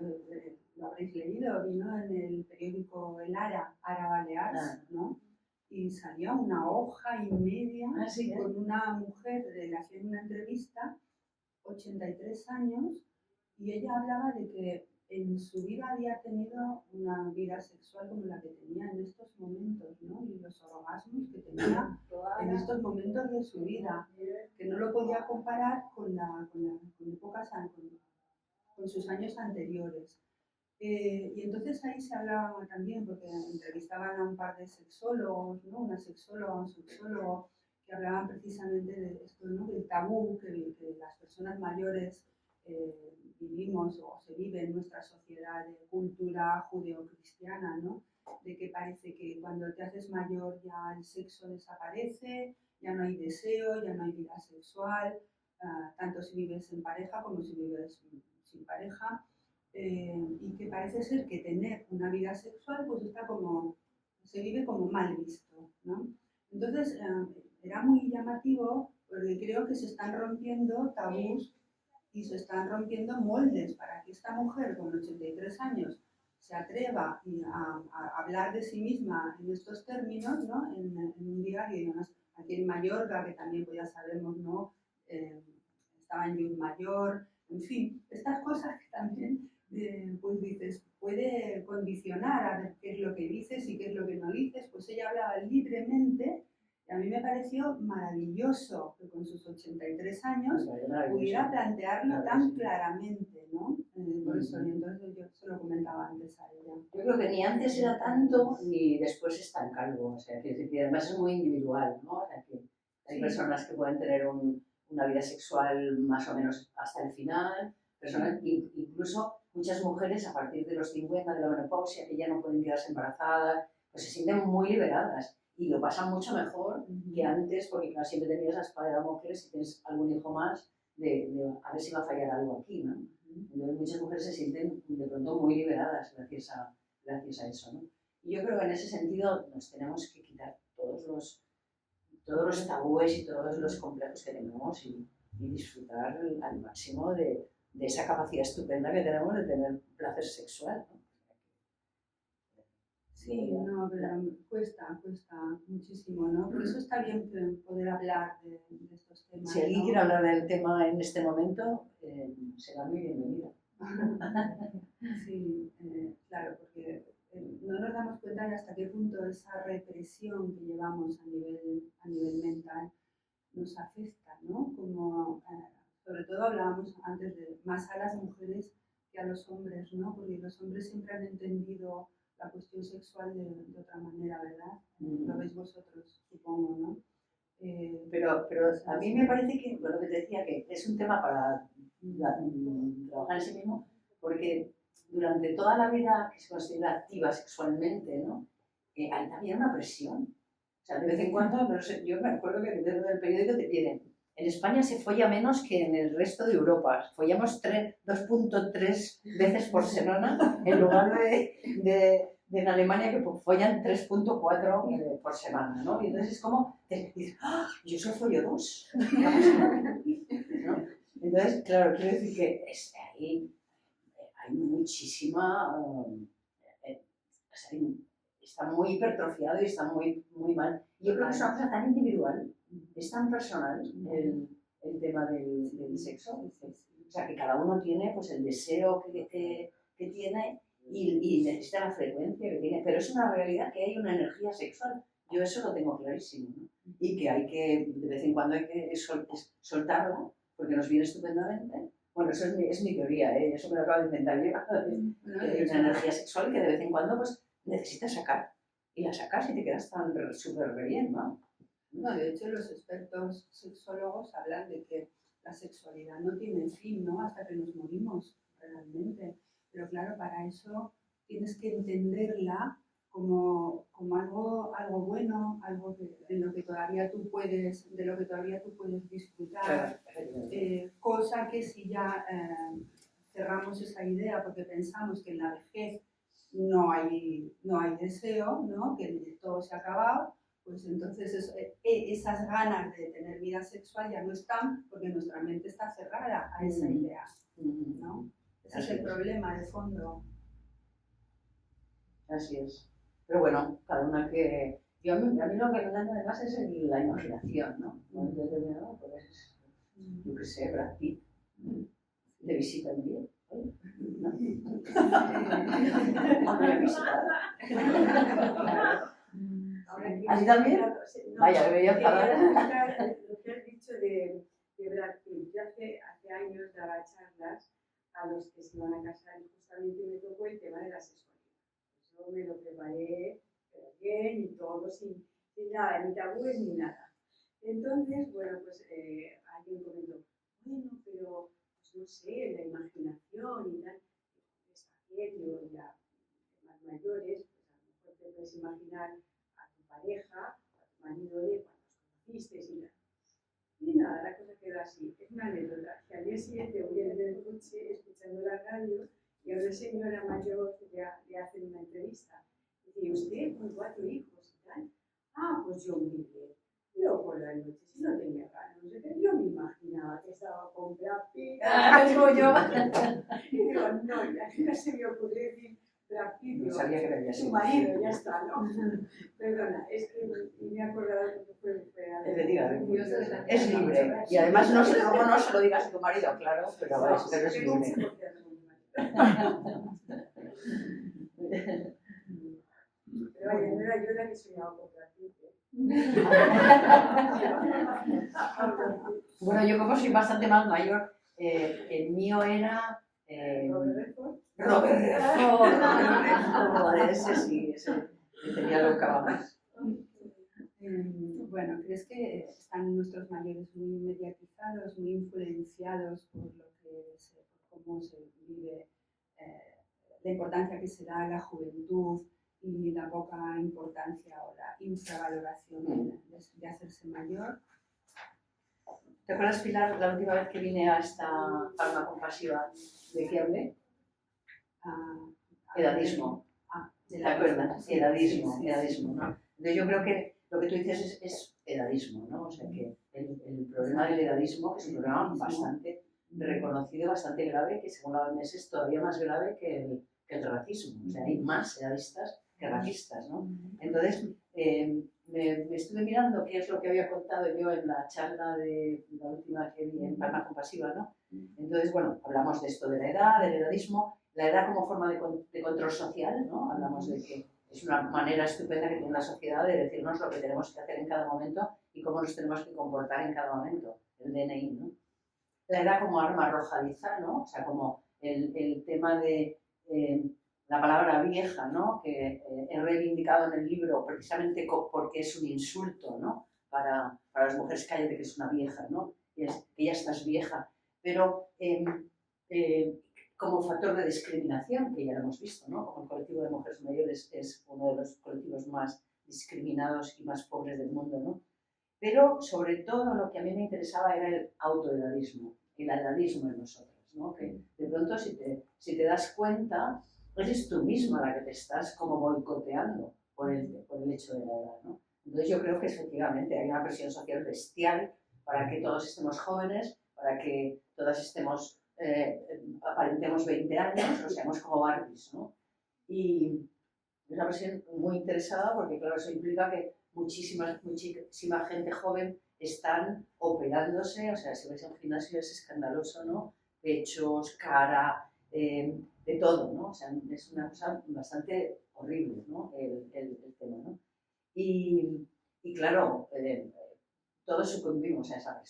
lo habréis leído, vino en el periódico El Ara Balears, ¿no? Y salía una hoja y media ¿Sí, con una mujer, le hacían una entrevista, 83 años, y ella hablaba de que en su vida había tenido una vida sexual como la que tenía en estos momentos, ¿no? Y los orgasmos que tenía en estos momentos de su vida, que no lo podía comparar con épocas, con sus años anteriores. Y entonces ahí se hablaba también, porque entrevistaban a un par de sexólogos, ¿no? Una sexóloga, un sexólogo, que hablaban precisamente de esto, ¿no? Del tabú que las personas mayores vivimos o se vive en nuestra sociedad de cultura judeocristiana, ¿no? De que parece que cuando te haces mayor ya el sexo desaparece, ya no hay deseo, ya no hay vida sexual, tanto si vives en pareja como si vives sin pareja. Y que parece ser que tener una vida sexual pues está como, se vive como mal visto, ¿no? Entonces era muy llamativo porque creo que se están rompiendo tabús y se están rompiendo moldes para que esta mujer con 83 años se atreva a hablar de sí misma en estos términos, ¿no? En un diario y además aquí en Mallorca, que también pues ya sabemos, ¿no? Estaba en Llull Mayor, en fin, estas cosas que también pues dices, puede condicionar a ver qué es lo que dices y qué es lo que no dices, pues ella hablaba libremente y a mí me pareció maravilloso que con sus 83 años pudiera plantearlo tan claramente, ¿no? Por eso, y entonces yo se lo comentaba antes a ella. Yo creo que ni antes era tanto ni después es tan calvo, o sea, que además es muy individual, ¿no? O sea, que hay personas que pueden tener una vida sexual más o menos hasta el final, personas, incluso muchas mujeres a partir de los 50 de la menopausia que ya no pueden quedarse embarazadas, pues se sienten muy liberadas y lo pasan mucho mejor que antes, porque claro, siempre tenías la espada de Damocles si tienes algún hijo más de a ver si va a fallar algo aquí, ¿no? Entonces muchas mujeres se sienten de pronto muy liberadas gracias a eso, ¿no? Y yo creo que en ese sentido nos tenemos que quitar todos los tabúes y todos los complejos que tenemos y disfrutar al máximo de esa capacidad estupenda que tenemos de tener placer sexual, ¿no? Sí, no, pero cuesta muchísimo, ¿no? Por eso está bien poder hablar de estos temas. Si alguien quiere hablar del tema en este momento, será muy bienvenida. Sí, claro, porque no nos damos cuenta de hasta qué punto esa represión que llevamos a nivel mental nos afecta, ¿no? Como, sobre todo hablábamos antes de más a las mujeres que a los hombres, ¿no? Porque los hombres siempre han entendido la cuestión sexual de otra manera, ¿verdad? Lo veis vosotros, supongo, ¿no? Pero a mí me parece que, lo que te decía, que es un tema para trabajar en sí mismo, porque durante toda la vida que se considera activa sexualmente, ¿no? Hay también una presión. O sea, de vez en cuando, no sé, yo me acuerdo que en el periódico te piden, en España se folla menos que en el resto de Europa. Follamos 2.3 veces por semana en lugar de en Alemania que follan 3.4 por semana, ¿no? Y entonces es como, dices, ¡ah! Yo solo follo 2. ¿No? Entonces, claro, quiero decir que hay muchísima... está muy hipertrofiado y está muy, muy mal. Yo creo que es una cosa tan individual, es tan personal el tema del sexo. O sea, que cada uno tiene pues, el deseo que tiene y necesita la frecuencia que tiene. Pero es una realidad que hay una energía sexual. Yo eso lo tengo clarísimo, ¿no? Y que hay que, de vez en cuando hay que soltarla, porque nos viene estupendamente. Bueno, eso es mi teoría, ¿eh? Eso me lo acabo de inventar yo. Que hay una energía sexual que de vez en cuando pues, necesitas sacar. Y la sacas y te quedas tan súper bien, ¿no? No, de hecho, los expertos sexólogos hablan de que la sexualidad no tiene fin, ¿no? Hasta que nos morimos, realmente. Pero claro, para eso tienes que entenderla como algo bueno, algo de lo que todavía tú puedes disfrutar, cosa que si ya cerramos esa idea porque pensamos que en la vejez no hay deseo, ¿no? Que todo se ha acabado, pues entonces esas ganas de tener vida sexual ya no están porque nuestra mente está cerrada a esa idea, ¿no? Ese es el problema de fondo. Así es. Pero bueno, cada una que... a mí lo que me encanta además es la imaginación, ¿no? Pues, yo qué sé, Brad Pitt, de visita un día. ¿No? ¿Así también? Vaya, que me voy a enfadar. Lo que has dicho de Brad Pitt. Yo hace años daba charlas a los que se iban a casar y justamente me tocó el tema de la sexualidad. Yo me lo preparé bien y todo, sin nada, ni tabúes ni nada. Entonces, bueno, pues alguien comentó, bueno, pero pues no sé, la imaginación y tal, está bien, digo, ya más mayores, pues a lo mejor te puedes imaginar a tu pareja, a tu marido de cuando os conocisteis y tal. Y nada, la cosa quedó así. Es una anécdota que al día siguiente voy en el coche escuchando la radio y a una señora mayor le hacen una entrevista. Y usted con 4 hijos y tal. Ah, pues yo muy bien. Yo por la noche, si no tenía ganas, no sé qué, yo me imaginaba que estaba con Brad Pitt. Digo yo. Y digo, no, y aquí no se me ocurrió decir Brad Pitt. No sabía que debía Su ser. marido, ya está, ¿no? Perdona, es que me he acordado que fue Efectivamente. Es libre. Y además no se lo digas a tu marido, claro, pero es libre. Pero vaya, no era yo la que soñaba con Brad Pitt. Bueno, yo como soy bastante más mayor, el mío era Robert Redford, ese sí, ese me tenía loca, vamos. Bueno, ¿crees que están nuestros mayores muy mediatizados, muy influenciados por por cómo se vive, la importancia que se da a la juventud y la poca importancia o la infravaloración de hacerse mayor? ¿Te acuerdas, Pilar, la última vez que vine a esta palma compasiva, de qué hablé? Edadismo. ¿Te acuerdas? Edadismo, ¿no? Entonces yo creo que lo que tú dices es edadismo, ¿no? O sea que el problema del edadismo, que es un problema bastante reconocido, bastante grave, que según la OMS es todavía más grave que el racismo. O sea, hay más edadistas que racistas, ¿no? Entonces, me estuve mirando qué es lo que había contado yo en la charla de la última que vi en Palma Compasiva, ¿no? Entonces, bueno, hablamos de esto de la edad, del edadismo, la edad como forma de control social, ¿no? Hablamos de que es una manera estupenda que tiene la sociedad de decirnos lo que tenemos que hacer en cada momento y cómo nos tenemos que comportar en cada momento, el DNI, ¿no? La edad como arma arrojadiza, ¿no? O sea, como el tema de la palabra vieja, ¿no? Que he reivindicado en el libro precisamente porque es un insulto, ¿no? Para las mujeres, cállate que es una vieja, ¿no? Que ya estás vieja. Pero como factor de discriminación, que ya lo hemos visto, ¿no? Como el colectivo de mujeres mayores es uno de los colectivos más discriminados y más pobres del mundo, ¿no? Pero sobre todo lo que a mí me interesaba era el autoedadismo, el edadismo en nosotros, ¿no? Que de pronto si te das cuenta, eres tú misma la que te estás como boicoteando por el hecho de la edad, ¿no? Entonces yo creo que efectivamente hay una presión social bestial para que todos estemos jóvenes, para que todas estemos, aparentemos 20 años, o seamos como Barbies, ¿no? Y es una presión muy interesada porque, claro, eso implica que muchísima gente joven están operándose, o sea, si vais a un gimnasio es escandaloso, ¿no? Pechos, cara, de todo, ¿no? O sea, es una cosa bastante horrible, ¿no? El tema, ¿no? Y claro, todos sucumbimos a esa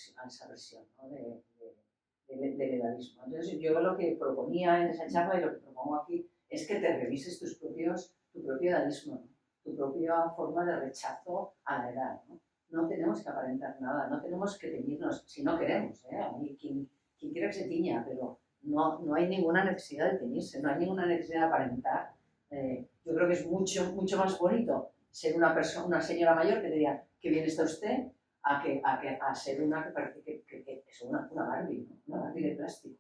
presión, ¿no? Del edadismo. Entonces, yo lo que proponía en esa charla y lo que propongo aquí es que te revises tu propio edadismo, ¿no? Tu propia forma de rechazo a la edad, ¿no? No tenemos que aparentar nada, no tenemos que teñirnos, si no queremos, ¿eh? A mí, quien quiera que se tiña, pero no hay ninguna necesidad de teñirse, no hay ninguna necesidad de aparentar. Yo creo que es mucho más bonito ser una señora mayor que te diga qué bien está usted, a ser una que parece que es una Barbie, ¿no? Una Barbie de plástico,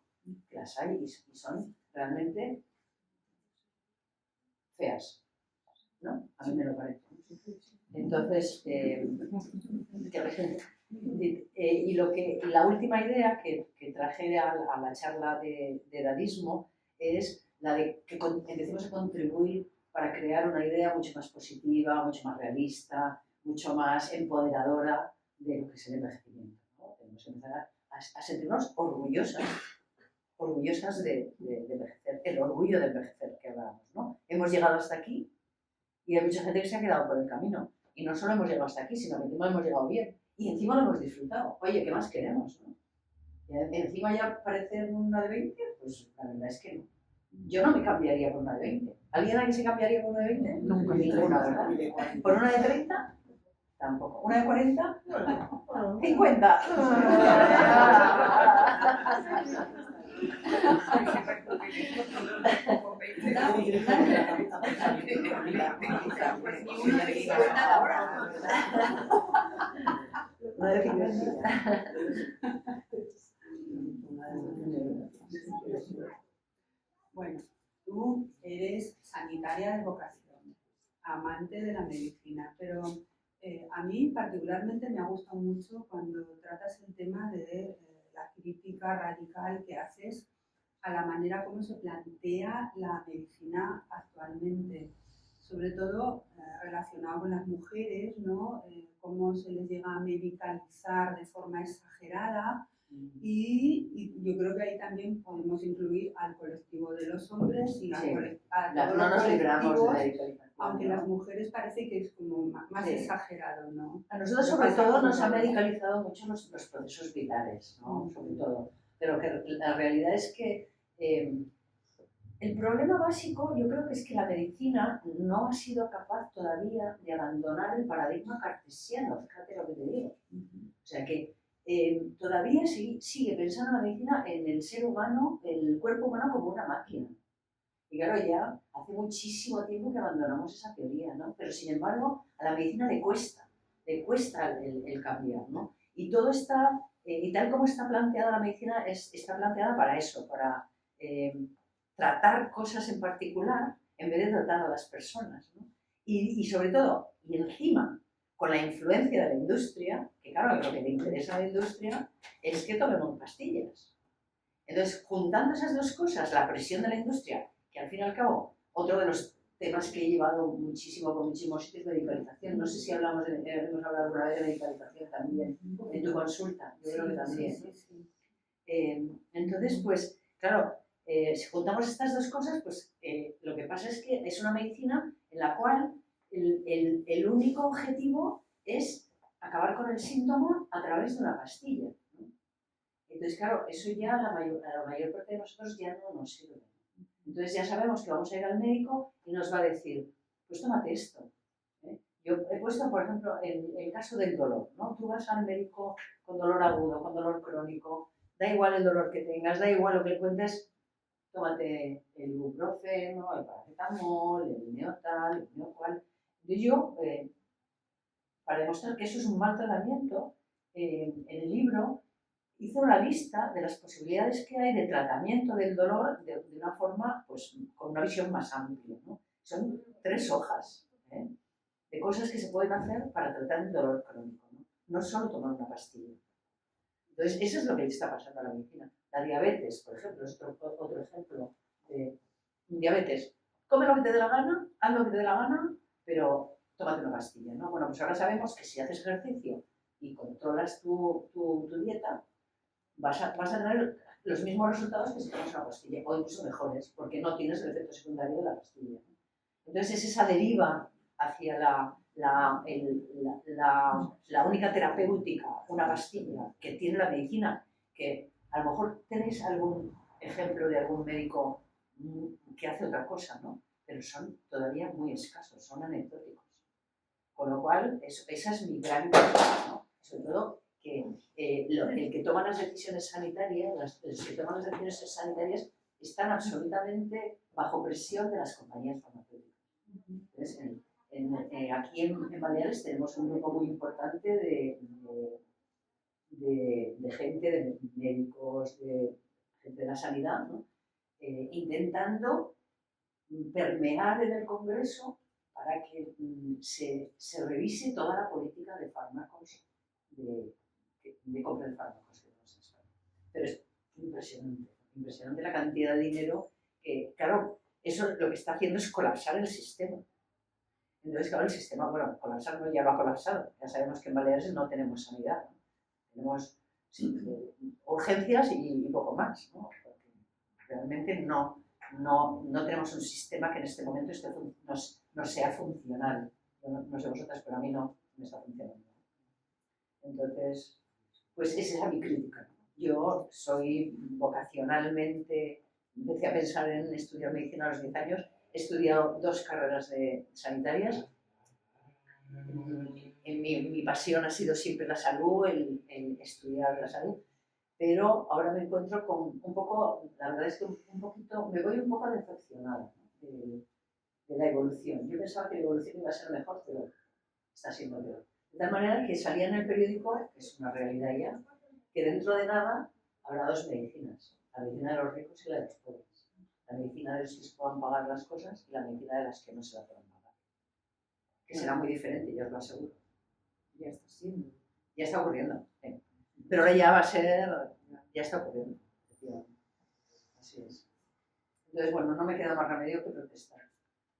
que la las hay y son realmente feas, ¿no? A mí me lo parece. Entonces, la última idea que traje a la charla de edadismo es la de que empecemos a contribuir para crear una idea mucho más positiva, mucho más realista, mucho más empoderadora de lo que es el envejecimiento, ¿no? Tenemos que empezar a sentirnos orgullosas de envejecer, el orgullo de envejecer que hablábamos, ¿no? Hemos llegado hasta aquí y hay mucha gente que se ha quedado por el camino. Y no solo hemos llegado hasta aquí, sino que encima hemos llegado bien. Y encima lo hemos disfrutado. Oye, ¿qué más queremos, no? Y encima ya parecer una de 20, pues la verdad es que no. Yo no me cambiaría por una de 20. ¿Alguien aquí se cambiaría por una de 20? Nunca. Ninguna, ¿verdad? ¿Por una de 30? Tampoco. ¿Una de 40? 50. Bueno, tú eres sanitaria de vocación, amante de la medicina, pero a mí particularmente me ha gustado mucho cuando tratas el tema de la crítica radical que haces a la manera como se plantea la medicina actualmente, sobre todo relacionado con las mujeres, ¿no? Cómo se les llega a medicalizar de forma exagerada. Y yo creo que ahí también podemos incluir al colectivo de los hombres y a Sí. todos No los nos libramos de colectivos, la medicalización. aunque ¿no? las mujeres parece que es como más Sí. exagerado, ¿no? A nosotros sobre todo nos ha medicalizado mucho los procesos vitales, ¿no? Sobre todo. Pero que la realidad es que el problema básico yo creo que es que la medicina no ha sido capaz todavía de abandonar el paradigma cartesiano, fíjate lo que te digo. O sea que todavía sigue pensando la medicina en el ser humano, el cuerpo humano como una máquina. Y claro, ya hace muchísimo tiempo que abandonamos esa teoría, ¿no? Pero sin embargo, a la medicina le cuesta el cambiar, ¿no? Y todo está, y tal como está planteada la medicina, está planteada para eso, para tratar cosas en particular en vez de tratar a las personas, ¿no? Y sobre todo, y encima, con la influencia de la industria, que claro, lo que le interesa a la industria es que tomemos pastillas. Entonces, juntando esas dos cosas, la presión de la industria, que al fin y al cabo, otro de los temas que he llevado muchísimo con muchísimos sitios de medicalización, no sé si hemos hablado alguna vez de medicalización también en tu consulta, yo creo que también. Entonces, pues, claro, si juntamos estas dos cosas, pues lo que pasa es que es una medicina en la cual el único objetivo es acabar con el síntoma a través de una pastilla, ¿no? Entonces, claro, eso ya a la mayor parte de nosotros ya no nos sirve. Entonces ya sabemos que vamos a ir al médico y nos va a decir, pues tómate esto. Yo he puesto, por ejemplo, el caso del dolor, ¿no? Tú vas al médico con dolor agudo, con dolor crónico, da igual el dolor que tengas, da igual lo que le cuentes, tómate el ibuprofeno, el paracetamol, el neotal, el neocual. Y yo, para demostrar que eso es un mal tratamiento, en el libro hice una lista de las posibilidades que hay de tratamiento del dolor de una forma, pues, con una visión más amplia, ¿no? Son 3 hojas de cosas que se pueden hacer para tratar el dolor crónico, ¿no? No solo tomar una pastilla. Entonces, eso es lo que le está pasando a la medicina. La diabetes, por ejemplo, es otro ejemplo de diabetes. Come lo que te dé la gana, haz lo que te dé la gana, pero tómate una pastilla, ¿no? Bueno, pues ahora sabemos que si haces ejercicio y controlas tu dieta, vas a tener los mismos resultados que si tomas una pastilla, o incluso mejores, porque no tienes el efecto secundario de la pastilla. Entonces es esa deriva hacia la única terapéutica, una pastilla, que tiene la medicina, que a lo mejor tenéis algún ejemplo de algún médico que hace otra cosa, ¿no? Pero son todavía muy escasos, son anecdóticos. Con lo cual, esa es mi gran crítica, ¿no? Sobre todo que el que toma las decisiones sanitarias, los que toman las decisiones sanitarias están absolutamente bajo presión de las compañías farmacéuticas. Entonces, aquí en Baleares tenemos un grupo muy importante de gente, de médicos, de gente de la sanidad, ¿no? Intentando permear en el Congreso para que se revise toda la política de fármacos, de compra de fármacos que tenemos en España. Pero es impresionante, impresionante la cantidad de dinero que, claro, eso lo que está haciendo es colapsar el sistema. Entonces, claro, el sistema, bueno, colapsar no, ya lo ha colapsado. Ya sabemos que en Baleares no tenemos sanidad, ¿no? Tenemos urgencias y poco más, ¿no? Porque realmente no tenemos un sistema que en este momento no sea funcional. Yo no sé vosotras, pero a mí no me está funcionando. Entonces, pues esa es mi crítica. Yo soy vocacionalmente, empecé a pensar en estudiar medicina a los 10 años, he estudiado 2 carreras sanitarias. Mi pasión ha sido siempre la salud, el estudiar la salud, pero ahora me encuentro con un poco, la verdad es que me voy un poco decepcionada, ¿no? de la evolución. Yo pensaba que la evolución iba a ser mejor, pero está siendo peor. De tal manera que salía en el periódico, que es una realidad ya, que dentro de nada habrá 2 medicinas, la medicina de los ricos y la de los pobres. La medicina de los que se puedan pagar las cosas y la medicina de las que no se la puedan pagar. Que será muy diferente, ya os lo aseguro. Ya está siendo. Ya está ocurriendo. Pero ahora ya va a ser, ya está ocurriendo. Así es. Entonces, bueno, no me queda más remedio que protestar,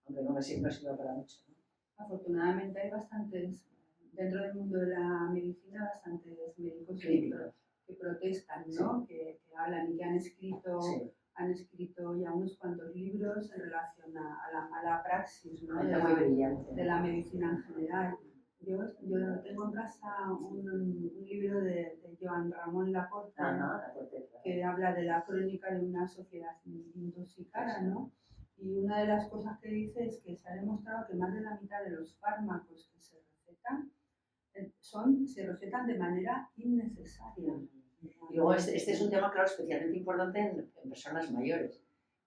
aunque no me sirva para mucho, ¿no? Afortunadamente hay bastantes, dentro del mundo de la medicina, bastantes médicos que protestan, ¿no? Sí. Que hablan y que han escrito, Sí. han escrito ya unos cuantos libros en relación a la praxis, ¿no? Gente muy brillante. De la medicina en general. Yo tengo en casa un libro de Joan Ramón Laporte, que habla de la crónica de una sociedad intoxicada, ¿no? Y una de las cosas que dice es que se ha demostrado que más de la mitad de los fármacos que se recetan se recetan de manera innecesaria. Y luego este es un tema, claro, especialmente importante en personas mayores,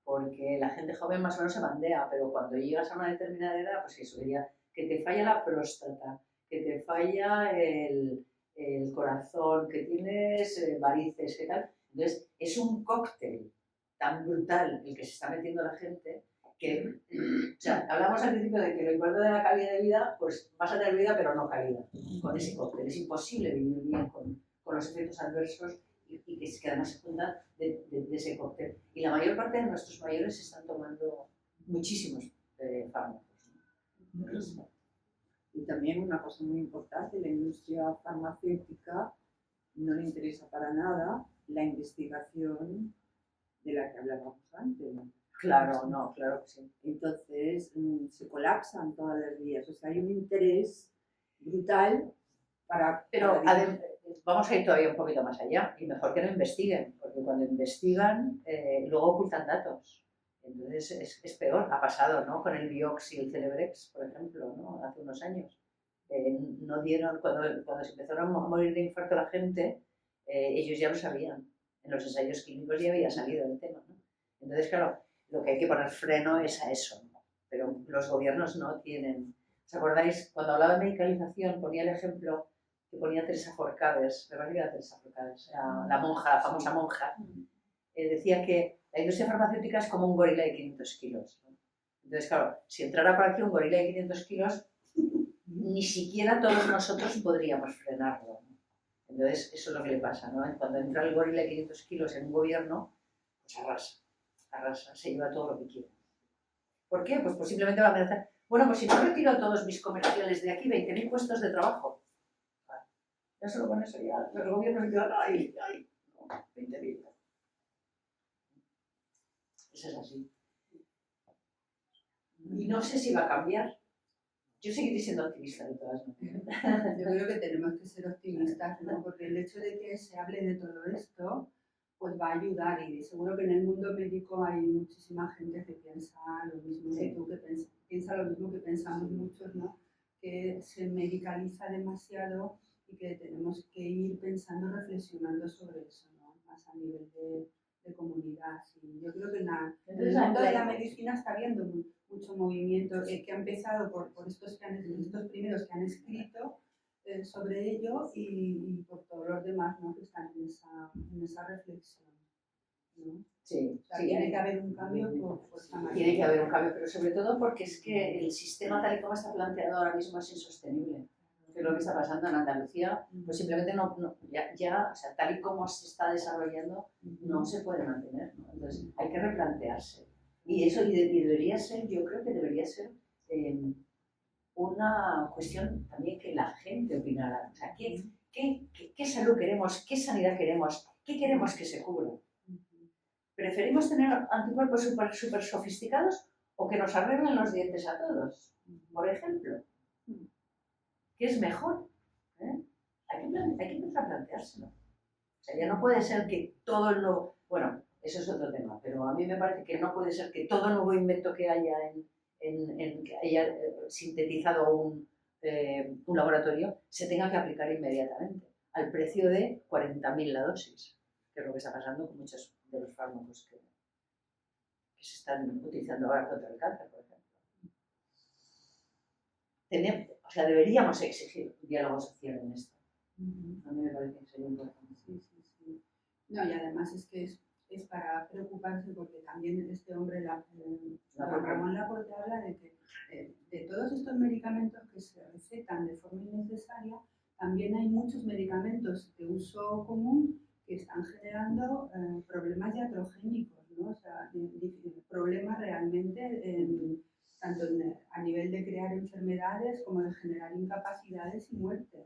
porque la gente joven más o menos se bandea, pero cuando llegas a una determinada edad, pues eso diría que te falla la próstata, que te falla el corazón, que tienes varices, que tal. Entonces, es un cóctel tan brutal el que se está metiendo la gente que, o sea, hablamos al principio de que lo importante de la calidad de vida, pues vas a tener vida, pero no calidad, con ese cóctel. Es imposible vivir bien con los efectos adversos y que además se juntan de ese cóctel. Y la mayor parte de nuestros mayores están tomando muchísimos fármacos. Y también una cosa muy importante, la industria farmacéutica no le interesa para nada la investigación de la que hablábamos antes, ¿no? Claro, no, claro que sí. Entonces se colapsan todas las vías, o sea, hay un interés brutal para... Pero vamos a ir todavía un poquito más allá, y mejor que no investiguen, porque cuando investigan luego ocultan datos. Entonces es peor, ha pasado, ¿no? Con el Vioxx y el Celebrex, por ejemplo, ¿no? Hace unos años. No dieron, cuando se empezaron a morir de infarto la gente, ellos ya lo sabían. En los ensayos clínicos ya había salido el tema, ¿no? Entonces, claro, lo que hay que poner freno es a eso, ¿no? Pero los gobiernos no tienen. ¿Os acordáis? Cuando hablaba de medicalización ponía el ejemplo que ponía Teresa Forcades, me parece que era Teresa Forcades, la monja, la famosa monja, decía que la industria farmacéutica es como un gorila de 500 kilos, ¿no? Entonces, claro, si entrara por aquí un gorila de 500 kilos, ni siquiera todos nosotros podríamos frenarlo, ¿no? Entonces, eso es lo que le pasa, ¿no? Cuando entra el gorila de 500 kilos en un gobierno, pues arrasa, se lleva todo lo que quiere. ¿Por qué? Pues posiblemente va a amenazar. Bueno, pues si no retiro a todos mis comerciales de aquí, 20.000 puestos de trabajo. Vale. Ya solo con eso ya los gobiernos digan, ¡ay! No, 20.000. Eso es así. Y no sé si va a cambiar. Yo seguiré siendo optimista de todas maneras. Yo creo que tenemos que ser optimistas, ¿no? Porque el hecho de que se hable de todo esto, pues va a ayudar. Y seguro que en el mundo médico hay muchísima gente que piensa lo mismo que tú, que piensa lo mismo que pensamos muchos, ¿no? Que se medicaliza demasiado y que tenemos que ir pensando, reflexionando sobre eso, ¿no? Más a nivel de comunidad. Sí. Yo creo que en el mundo de la medicina está habiendo mucho movimiento que ha empezado por estos primeros que han escrito sobre ello y por todos los demás, ¿no? Que están en esa reflexión. ¿no? Sí, O sea, sí, tiene que haber un cambio por fuerza mayor. tiene que haber un cambio, pero sobre todo porque es que el sistema tal y como está planteado ahora mismo es insostenible. Que es lo que está pasando en Andalucía, pues simplemente o sea, tal y como se está desarrollando, no se puede mantener, ¿no? Entonces hay que replantearse. Y eso debería ser, yo creo que debería ser una cuestión también que la gente opinara. O sea, ¿qué salud queremos? ¿Qué sanidad queremos? ¿Qué queremos que se cubra? ¿Preferimos tener anticuerpos súper sofisticados o que nos arreglen los dientes a todos? Por ejemplo. ¿Qué es mejor? Hay que empezar a planteárselo. O sea, ya no puede ser que todo lo... Bueno, eso es otro tema, pero a mí me parece que no puede ser que todo nuevo invento que haya que haya sintetizado un laboratorio se tenga que aplicar inmediatamente al precio de 40.000 la dosis, que es lo que está pasando con muchos de los fármacos que se están utilizando ahora contra el cáncer, por ejemplo. O sea, deberíamos exigir un diálogo social en esto. A mí me parece que sería importante. Sí. No, y además es que es para preocuparse porque también este hombre, Ramón Laporte, habla de que de todos estos medicamentos que se recetan de forma innecesaria, también hay muchos medicamentos de uso común que están generando problemas iatrogénicos, ¿no? O sea, problemas realmente tanto a nivel de crear enfermedades como de generar incapacidades y muerte.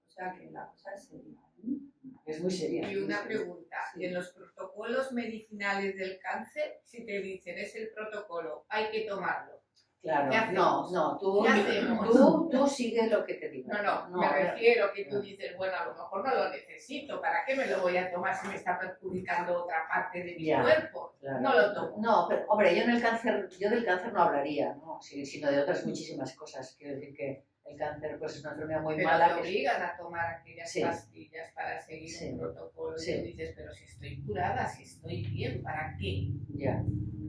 O sea que la cosa es seria, ¿eh? Es muy seria. Y una pregunta, Sí. en los protocolos medicinales del cáncer, si te dicen es el protocolo, hay que tomarlo. Claro, ¿Qué hacemos? no, ¿Qué hacemos? tú sigue lo que te digo. No, me refiero que tú dices, bueno, a lo mejor no lo necesito, ¿para qué me lo voy a tomar si me está perjudicando otra parte de mi cuerpo? Claro. No lo tomo. No, pero hombre, yo del cáncer no hablaría, ¿no? Sino de otras muchísimas cosas. Quiero decir que el cáncer pues, es una enfermedad muy Pero mala. te obligan a tomar aquellas Sí. pastillas para seguir un protocolo. Sí. Y tú dices, pero si estoy curada, si estoy bien, ¿para qué? Ya.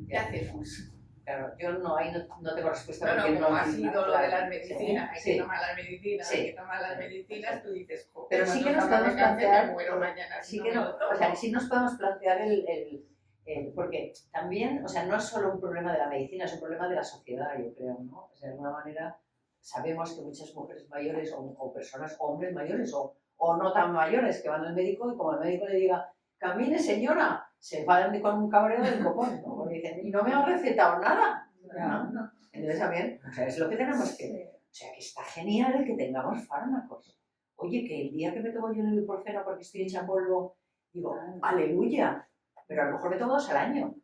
¿Qué hacemos? Claro, yo ahí no tengo respuesta. No, porque como ha no, sido lo de las medicinas, hay sí. que tomar las medicinas, Sí. hay que tomar las medicinas, tú dices, joder, pero sí que nos hablan de podemos cáncer, plantear, me muero mañana si sí no que me lo tomo. o sea, sí nos podemos plantear porque también, o sea, no es solo un problema de la medicina, es un problema de la sociedad, yo creo, ¿no? O sea, de alguna manera sabemos que muchas mujeres mayores o personas, o hombres mayores o no tan mayores que van al médico y como el médico le diga, camine señora, se van con un cabreo del copón, ¿no? Porque dicen, y no me han recetado nada. ¿No? Entonces también, o sea, es lo que tenemos que... O sea, que está genial que tengamos fármacos. Oye, que el día que me tomo yo el ibuprofeno porque estoy hecha polvo, digo, aleluya, pero a lo mejor me tomo 2 al año.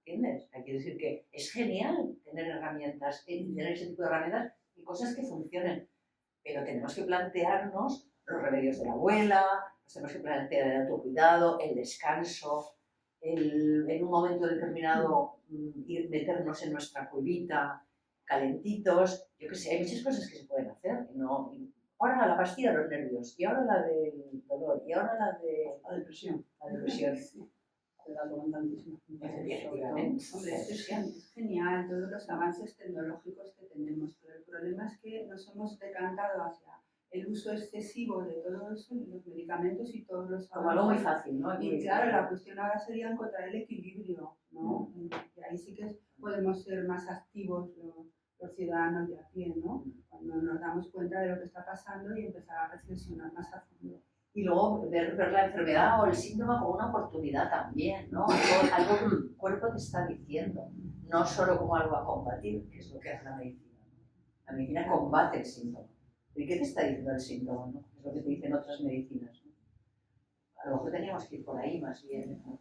¿Entiendes? Quiere decir que es genial tener herramientas, tener ese tipo de herramientas y cosas que funcionen. Pero tenemos que plantearnos los remedios de la abuela, nos tenemos que plantear el autocuidado, el descanso, en un momento determinado ir meternos en nuestra cuevita, calentitos, yo qué sé, hay muchas cosas que se pueden hacer. ¿No? Ahora la pastilla de los nervios, y ahora la del dolor, y ahora la de La depresión. la depresión. La toman tantísimo. Efectivamente. Hombre, es genial todos los avances tecnológicos que tenemos, pero el problema es que nos hemos decantado hacia el uso excesivo de todos los medicamentos y todos los Como algo muy fácil, ¿no? Y claro, la cuestión ahora sería encontrar el equilibrio, ¿no? Y ahí sí que podemos ser más activos los ciudadanos de a pie, ¿no? Cuando nos damos cuenta de lo que está pasando y empezar a reflexionar más a fondo. Y luego ver la enfermedad o el síntoma como una oportunidad también, ¿no? Algo que el cuerpo te está diciendo, no solo como algo a combatir, que es lo que hace la medicina. La medicina combate el síntoma. ¿Y qué te está diciendo el síntoma? ¿No? Es lo que te dicen otras medicinas, ¿no? A lo mejor teníamos que ir por ahí más bien, ¿no?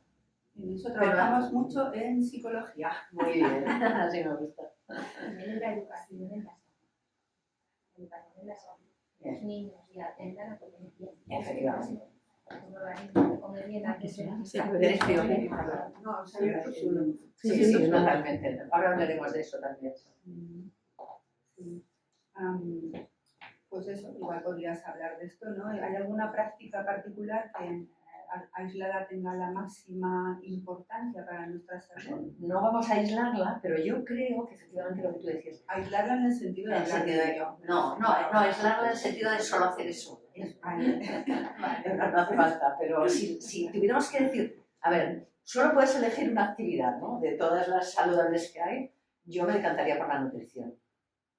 En eso trabajamos mucho en psicología. Muy bien, así me gusta. También la educación en la salud. La educación en la salud. Los niños ya aprendan a comer bien. Efectivamente. Un organismo que come bien antes de la Eres biomédico. No, o sea, yo pues uno. Sí, totalmente. Ahora hablaremos de eso también. Sí. Pues eso, igual podrías hablar de esto, ¿no? ¿Hay alguna práctica particular que aislada tenga la máxima importancia para nuestra salud? No vamos a aislarla, pero yo creo que efectivamente lo que tú decías. Aislarla en el sentido de hablar de ello. No, aislarla en el sentido de solo hacer eso. Vale. No hace falta, pero si tuviéramos que decir, a ver, solo puedes elegir una actividad, ¿no? De todas las saludables que hay, yo me decantaría por la nutrición,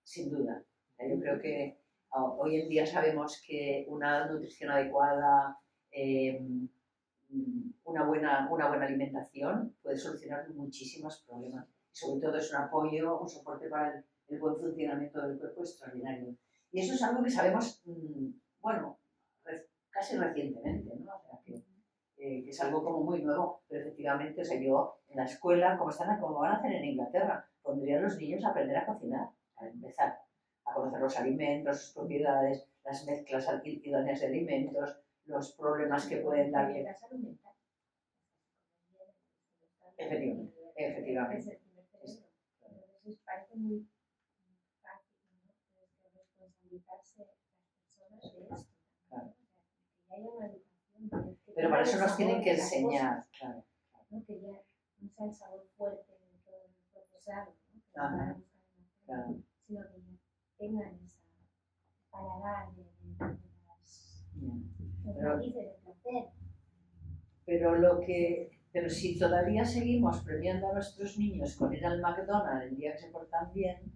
sin duda. Yo creo que hoy en día sabemos que una nutrición adecuada, una buena alimentación puede solucionar muchísimos problemas. Sobre todo es un apoyo, un soporte para el buen funcionamiento del cuerpo extraordinario. Y eso es algo que sabemos, bueno, casi recientemente, ¿no? O sea, que es algo como muy nuevo, pero efectivamente, o sea, yo en la escuela, como van a hacer en Inglaterra, pondría a los niños a aprender a cocinar, a empezar a conocer los alimentos, sus propiedades, las mezclas idóneas de alimentos, los problemas que pueden dar. Efectivamente. Entonces parece muy fácil, ¿no? Responsabilizarse las personas de esto. Claro. Que haya una educación. Pero para eso nos tienen que enseñar, claro. ¿No? Que ya no sea el sabor fuerte de todo el procesado, ¿no? Que Ajá. claro. Sino que ya tengan esa paladar de los matices de placer. Pero si todavía seguimos premiando a nuestros niños con ir al McDonald's el día que se portan bien,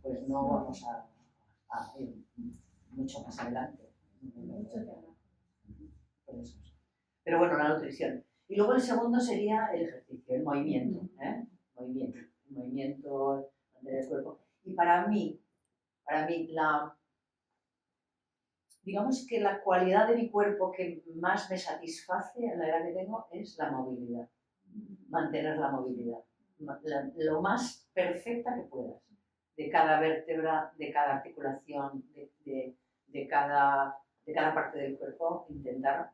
pues no vamos a ir mucho más adelante. Mucho trabajo. Por eso. Pero bueno, la nutrición. Y luego el segundo sería el ejercicio, el movimiento. Movimiento del cuerpo. Y para mí digamos que la cualidad de mi cuerpo que más me satisface a la edad que tengo es la movilidad. Mantener la movilidad. Lo más perfecta que puedas. De cada vértebra, de cada articulación, de cada parte del cuerpo, intentar.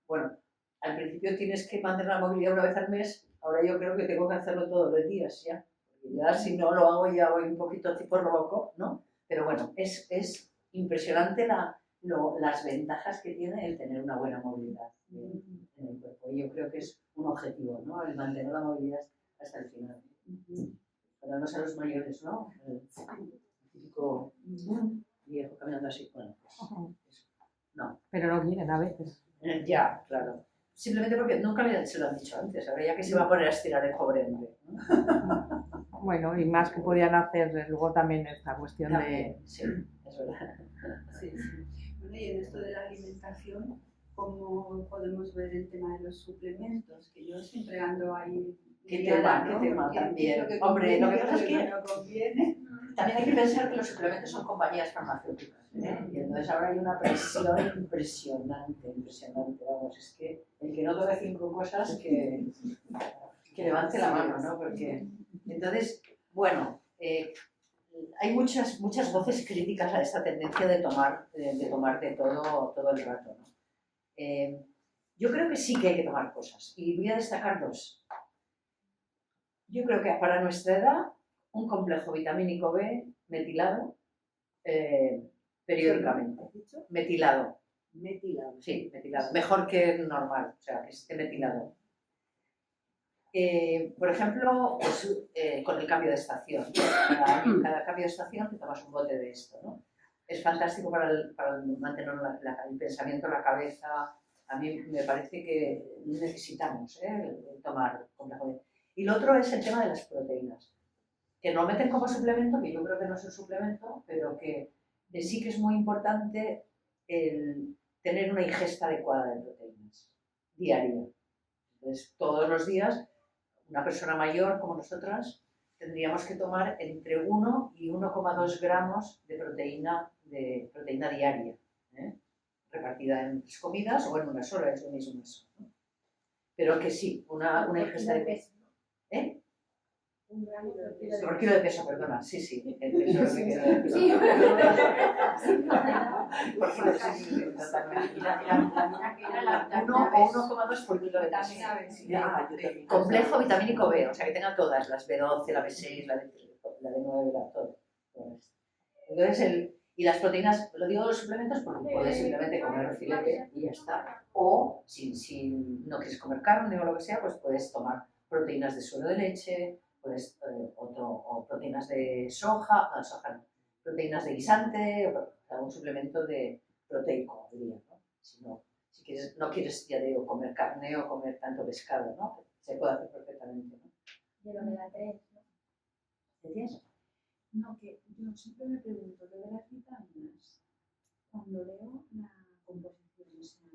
Bueno, al principio tienes que mantener la movilidad una vez al mes, ahora yo creo que tengo que hacerlo todos los días ya. Porque ya si no lo hago ya voy un poquito tipo Robocop, ¿no? Pero bueno, es impresionante las ventajas que tiene el tener una buena movilidad en el cuerpo. Y yo creo que es un objetivo, ¿no? El mantener la movilidad hasta el final. Hablamos a los mayores, ¿no? El típico viejo caminando así. Bueno, pues eso. No. Pero no quieren a veces. Ya, claro. Simplemente porque nunca se lo han dicho antes. Ahora ya que se va a poner a estirar el pobre hombre, ¿no? Bueno, y más que podían hacer luego también esta cuestión También, sí, es verdad. Sí, sí. Bueno, y en esto de la alimentación, ¿cómo podemos ver el tema de los suplementos? Que yo siempre ando ahí. ¿Qué tema también? Hombre, lo que pasa es que no conviene. también hay que pensar que los suplementos son compañías farmacéuticas, ¿eh? Y entonces ahora hay una presión impresionante, vamos, es que el que no tome 5 cosas que levante la mano, ¿no? Porque entonces, bueno, hay muchas voces críticas a esta tendencia de tomar de todo el rato, ¿no? Yo creo que sí que hay que tomar cosas y voy a destacar 2. Yo creo que para nuestra edad, un complejo vitamínico B metilado periódicamente. ¿Has dicho? Metilado. Metilado. Sí, metilado. Mejor que normal, o sea, que esté metilado. Por ejemplo, pues, con el cambio de estación. Cada cambio de estación te tomas un bote de esto, ¿no? Es fantástico para mantener el pensamiento, la cabeza. A mí me parece que necesitamos tomar complejo B. Y lo otro es el tema de las proteínas, que no meten como suplemento, que yo creo que no es un suplemento, pero que sí que es muy importante el tener una ingesta adecuada de proteínas diaria. Entonces, todos los días, una persona mayor como nosotras tendríamos que tomar entre 1 y 1,2 gramos de proteína diaria, repartida en 3 comidas o en una sola, es lo mismo eso, ¿no? Pero que sí, una ingesta de peso. ¿Eh? 1 gramo Por kilo de peso, perdona. Sí. El peso es lo que queda. Sí. Por kilo de peso, sí, totalmente. Y la vitamina que era la 1 o 1,2 por kilo de peso. Complejo vitamínico B, o sea que tenga todas, las B12, la B6, la B9, todo. Entonces, y las proteínas, lo digo de los suplementos porque puedes simplemente comer el filete y ya está. O si no quieres comer carne o lo que sea, pues puedes tomar proteínas de suero de leche, pues, o proteínas de soja, proteínas de guisante, o sea, un suplemento proteico, diría, ¿no? Si no quieres, ya digo, comer carne o comer tanto pescado, ¿no? Se puede hacer perfectamente, ¿no? Y el omega 3, ¿no? ¿Decías? No, que yo siempre me pregunto, lo de las vitaminas, cuando leo la composición, o sea,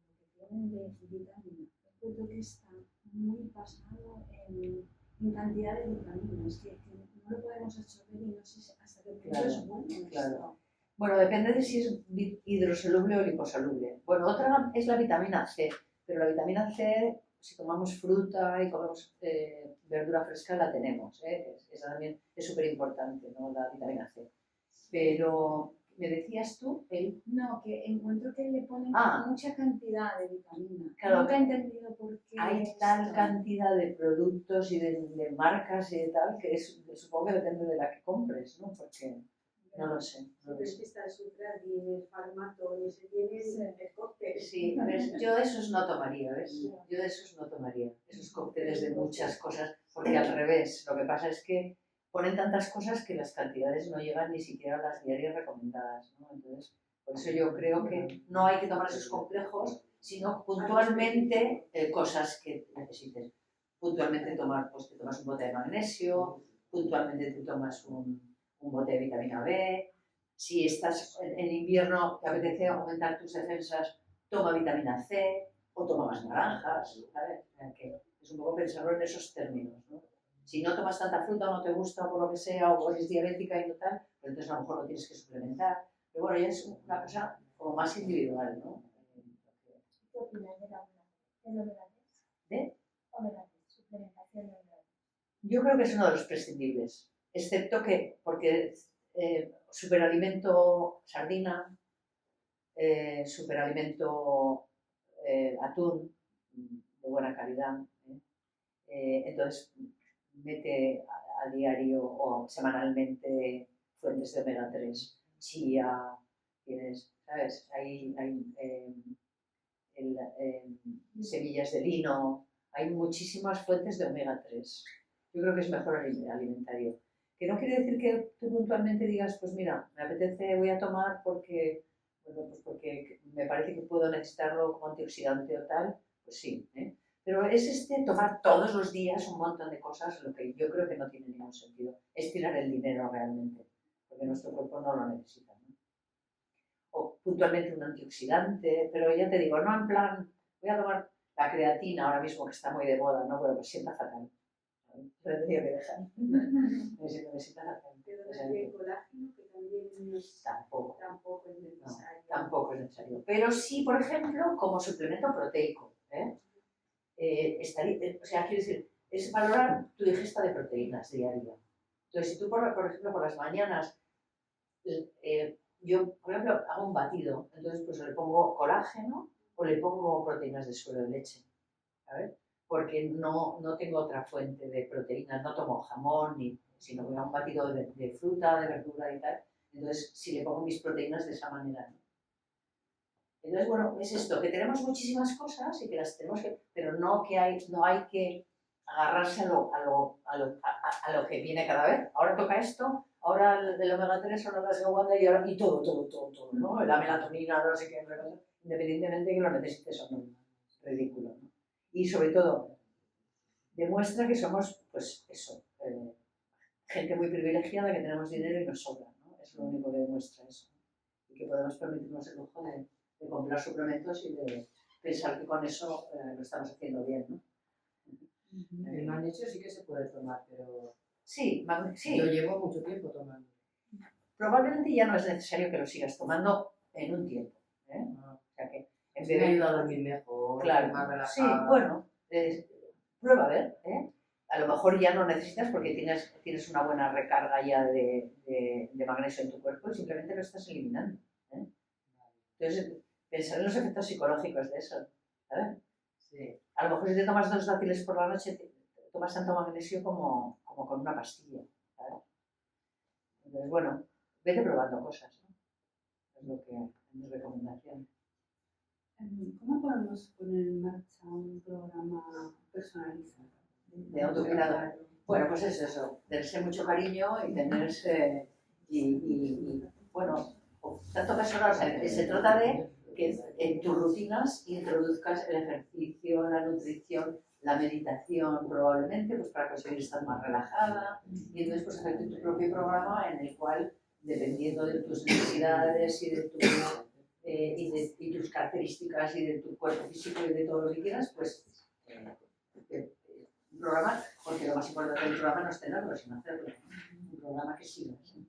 lo que tienen de vitamina, recuerdo que está muy basado en cantidad de vitaminas, que no lo podemos absorber y no sé hasta qué punto Claro, es bueno claro. esto. Bueno, depende de si es hidrosoluble o liposoluble. Bueno, otra es la vitamina C, pero la vitamina C, si tomamos fruta y comemos verdura fresca, la tenemos. Esa también es súper importante, ¿no? La vitamina C. Pero, ¿me decías tú? No, que encuentro que le ponen mucha cantidad de vitamina. Claro, Nunca he entendido por qué. hay tal cantidad de productos y de marcas y de tal que supongo que depende de la que compres, ¿no? Porque no lo sé. Pero es que está el Supradin, Farmatol, y se tiene el cóctel. Sí, ¿ves? Yo de esos no tomaría, ¿ves? Yo de esos no tomaría, esos cócteles de muchas cosas, porque al revés, lo que pasa es que ponen tantas cosas que las cantidades no llegan ni siquiera a las diarias recomendadas, ¿no? Entonces, por eso yo creo que no hay que tomar esos complejos, sino puntualmente cosas que necesites. Puntualmente tomar, pues te tomas un bote de magnesio, puntualmente te tomas un bote de vitamina B. Si estás en invierno, te apetece aumentar tus defensas, toma vitamina C o toma más naranjas, ¿sabes? O sea, que es un poco pensarlo en esos términos, ¿no? Si no tomas tanta fruta o no te gusta por lo que sea, o eres diabética y no tal, pues entonces a lo mejor lo tienes que suplementar. Pero bueno, ya es una cosa como más individual, ¿no? ¿Qué opinas de la omega 3? ¿De? Omega 3, suplementación de omega 3. Yo creo que es uno de los prescindibles, excepto que, porque superalimento sardina, superalimento atún de buena calidad, entonces mete a diario o semanalmente fuentes de omega 3, chía, tienes, ¿sabes? Hay semillas de lino, hay muchísimas fuentes de omega 3. Yo creo que es mejor alimentario. Que no quiere decir que tú puntualmente digas, pues mira, me apetece, voy a tomar porque, bueno, pues porque me parece que puedo necesitarlo como antioxidante o tal, pues sí, ¿eh? Pero es tomar todos los días un montón de cosas, lo que yo creo que no tiene ningún sentido. Es tirar el dinero realmente, porque nuestro cuerpo no lo necesita, ¿no? O puntualmente un antioxidante, pero ya te digo, no en plan, voy a tomar la creatina ahora mismo que está muy de moda, ¿no? Pero pues sienta fatal. Lo he tenido que dejar. Me sienta fatal. Pero el colágeno, que también tampoco es necesario. No, tampoco es necesario. Pero sí, por ejemplo, como suplemento proteico. O sea, quiero decir, es valorar tu ingesta de proteínas diaria. Entonces, si tú, por ejemplo, por las mañanas, yo, por ejemplo, hago un batido, entonces pues le pongo colágeno o le pongo proteínas de suero de leche, ¿sabes? Porque no tengo otra fuente de proteínas, no tomo jamón, sino que hago un batido de fruta, de verdura y tal. Entonces, si le pongo mis proteínas de esa manera, ¿no? Entonces, bueno, es esto, que tenemos muchísimas cosas y que las tenemos que, pero no hay que agarrarse a lo que viene cada vez. Ahora toca esto, ahora el omega 3, ahora la ashwagandha y todo, ¿no? La melatonina, no sé qué, independientemente de que lo necesites o no. Ridículo, ¿no? Y sobre todo, demuestra que somos, pues eso, gente muy privilegiada, que tenemos dinero y nos sobra, ¿no? Es lo único que demuestra eso, ¿no? Y que podemos permitirnos el lujo de comprar suplementos y de pensar que con eso lo estamos haciendo bien, ¿no? El magnesio sí que se puede tomar, pero sí. Yo llevo mucho tiempo tomando. Probablemente ya no es necesario que lo sigas tomando en un tiempo, ¿eh? O sea que en vez de ayuda a dormir mejor, claro, más relajada. sí, bueno, prueba a ver, ¿eh? A lo mejor ya no necesitas porque tienes una buena recarga ya de magnesio en tu cuerpo y simplemente lo estás eliminando, ¿eh? Entonces, pensar en los efectos psicológicos de eso, ¿sabes? Sí. A lo mejor si te tomas 2 dátiles por la noche, te tomas tanto magnesio como con una pastilla, ¿sabes? Entonces, bueno, vete probando cosas, ¿no? Es lo que es mi recomendación. ¿Cómo podemos poner en marcha un programa personalizado? De autocuidado. Bueno, pues es eso, tenerse mucho cariño y tenerse, bueno, tanto personal, o sea, se trata de que en tus rutinas introduzcas el ejercicio, la nutrición, la meditación probablemente, pues para conseguir estar más relajada y entonces pues hacerte tu propio programa en el cual, dependiendo de tus necesidades y y tus características y de tu cuerpo físico y de todo lo que quieras, pues un programa, porque lo más importante del programa no es tenerlo, sino hacerlo. Un programa que siga, ¿sí?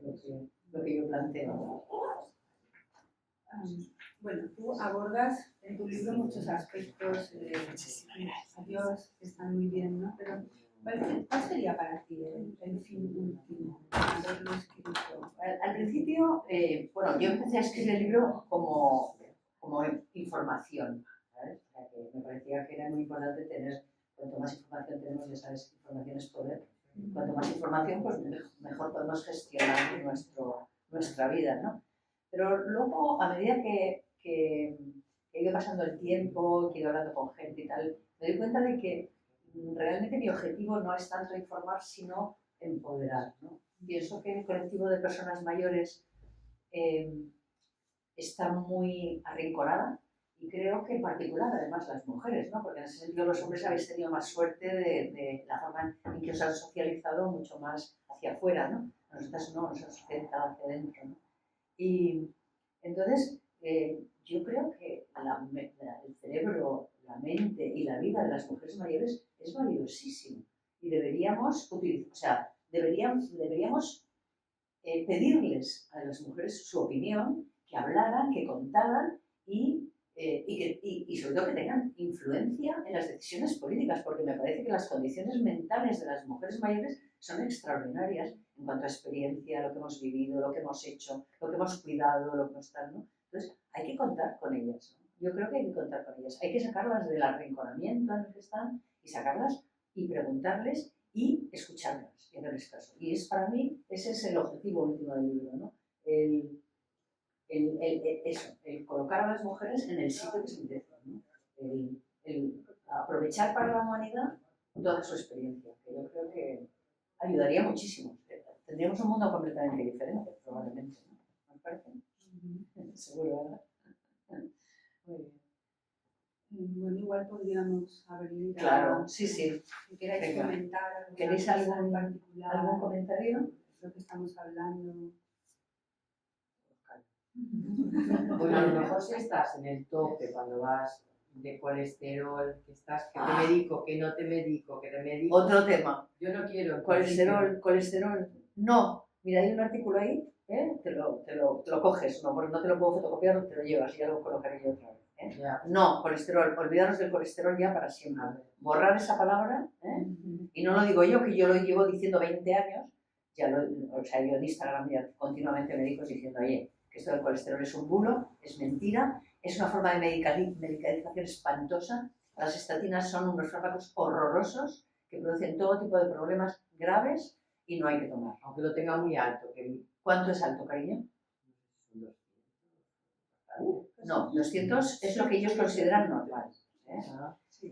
Es lo que yo planteo. Bueno, tú abordas en tu libro muchos aspectos Dios que están muy bien, ¿no? Pero ¿cuál sería para ti el fin último de haberlo escrito? Al principio, bueno, yo empecé a escribir el libro como información, ¿sabes? O sea, que me parecía que era muy importante tener, cuanto más información tenemos, ya sabes, información es poder. Cuanto más información, pues mejor podemos gestionar nuestra vida, ¿no? Pero luego, a medida que he ido pasando el tiempo, que he ido hablando con gente y tal, me doy cuenta de que realmente mi objetivo no es tanto informar, sino empoderar, ¿no? Pienso que el colectivo de personas mayores está muy arrinconada y creo que en particular, además, las mujeres, ¿no? Porque en ese sentido los hombres habéis tenido más suerte de la forma en que os han socializado mucho más hacia afuera, ¿no? Nosotras no, nos han socializado hacia adentro, ¿no? Y entonces, yo creo que el cerebro, la mente y la vida de las mujeres mayores es valiosísimo y deberíamos utilizar, o sea, deberíamos pedirles a las mujeres su opinión, que hablaran, que contaran y sobre todo que tengan influencia en las decisiones políticas, porque me parece que las condiciones mentales de las mujeres mayores son extraordinarias en cuanto a experiencia, lo que hemos vivido, lo que hemos hecho, lo que hemos cuidado, lo que hemos estado, ¿no? Entonces, hay que contar con ellas, ¿no? Yo creo que hay que contar con ellas. Hay que sacarlas del arrinconamiento en el que están y sacarlas y preguntarles y escucharlas y hacerles caso. Y para mí, ese es el objetivo último del libro, ¿no? El colocar a las mujeres en el sitio que se merece, ¿no? El aprovechar para la humanidad toda su experiencia, que yo creo que ayudaría muchísimo. Tendríamos un mundo completamente diferente, probablemente, ¿no? ¿Me parece? Seguro, ¿verdad? Muy bien. Bueno, igual podríamos abrir Claro, sí, sí. Si queréis Venga. comentar ¿Queréis cosa en algún particular, comentario? lo que estamos hablando. Bueno, a lo mejor si estás en el tope cuando vas de colesterol, que estás, que te medico, que no te medico, que te medico. Otro tema. Yo no quiero. Colesterol. No. Mira, hay un artículo ahí, ¿eh? Te lo coges. No, porque no te lo puedo fotocopiar, te lo llevas y ya lo colocaré yo otra vez. ¿Eh? Ya. No, colesterol. Olvidaros del colesterol ya para siempre. Borrar esa palabra, ¿eh? Y no lo digo yo, que yo lo llevo diciendo 20 años. O sea, yo en Instagram ya continuamente me digo diciendo, oye, que esto del colesterol es un bulo, es mentira, es una forma de medicalización espantosa. Las estatinas son unos fármacos horrorosos que producen todo tipo de problemas graves y no hay que tomar. Aunque lo tenga muy alto. ¿Cuánto es alto, cariño? No, 200 es lo que ellos consideran normal. ¿Eh?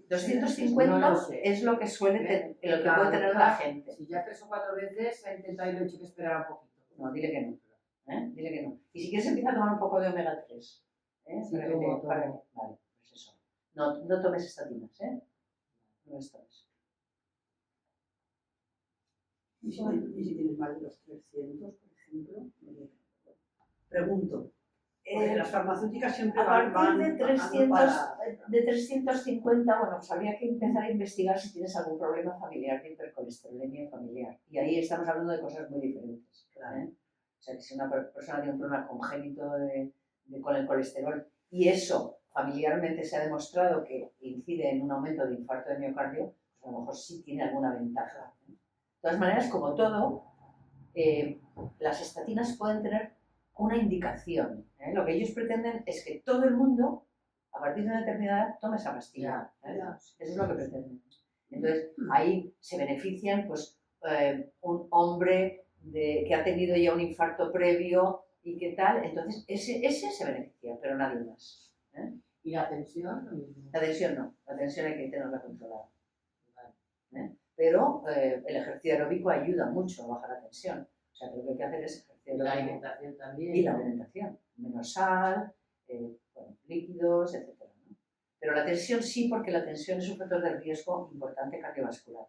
250 no lo sé. es lo que suele lo que puede tener la gente. Si ya 3 o 4 veces he intentado y lo he hecho que esperar un poquito. No, dile que no. Dile que no. Y si quieres empieza a tomar un poco de omega 3. Sí, Vale, pues eso. No tomes estatinas, ¿eh? No las tomes. ¿Y si tienes más de los 300, por ejemplo? Pregunto. Porque las farmacéuticas siempre A partir de 350, bueno, pues habría que empezar a investigar si tienes algún problema familiar de hipercolesterolemia familiar. Y ahí estamos hablando de cosas muy diferentes. ¿Eh? O sea, que si una persona tiene un problema congénito con el colesterol y eso familiarmente se ha demostrado que incide en un aumento de infarto de miocardio, pues a lo mejor sí tiene alguna ventaja. De todas maneras, como todo, las estatinas pueden tener una indicación. Lo que ellos pretenden es que todo el mundo, a partir de una determinada edad, tome esa pastilla. Eso es lo que pretenden. Entonces, ahí se benefician pues, un hombre que ha tenido ya un infarto previo y qué tal, entonces ese se beneficia, pero nadie más. ¿Y la tensión? La tensión no, la tensión hay que tenerla controlada. Pero el ejercicio aeróbico ayuda mucho a bajar la tensión. O sea, que lo que hay que hacer es ejercicio aeróbico. La alimentación también. Y la alimentación. Menos sal, bueno, líquidos, etc. ¿no? Pero la tensión sí, porque la tensión es un factor de riesgo importante cardiovascular.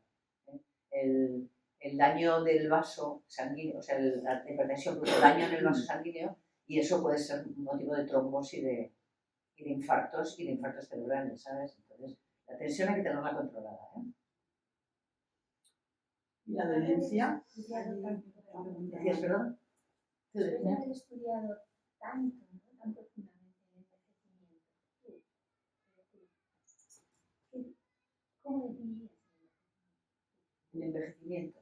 El daño del vaso sanguíneo, o sea, la hipertensión produce daño en el vaso sanguíneo y eso puede ser un motivo de trombos y de infartos cerebrales, ¿sabes? Entonces, la tensión hay que tenerla controlada. ¿Y la demencia? ¿Decías, perdón? Después de haber estudiado tanto, ¿no? Tan profundamente el envejecimiento, ¿cómo definirías El envejecimiento.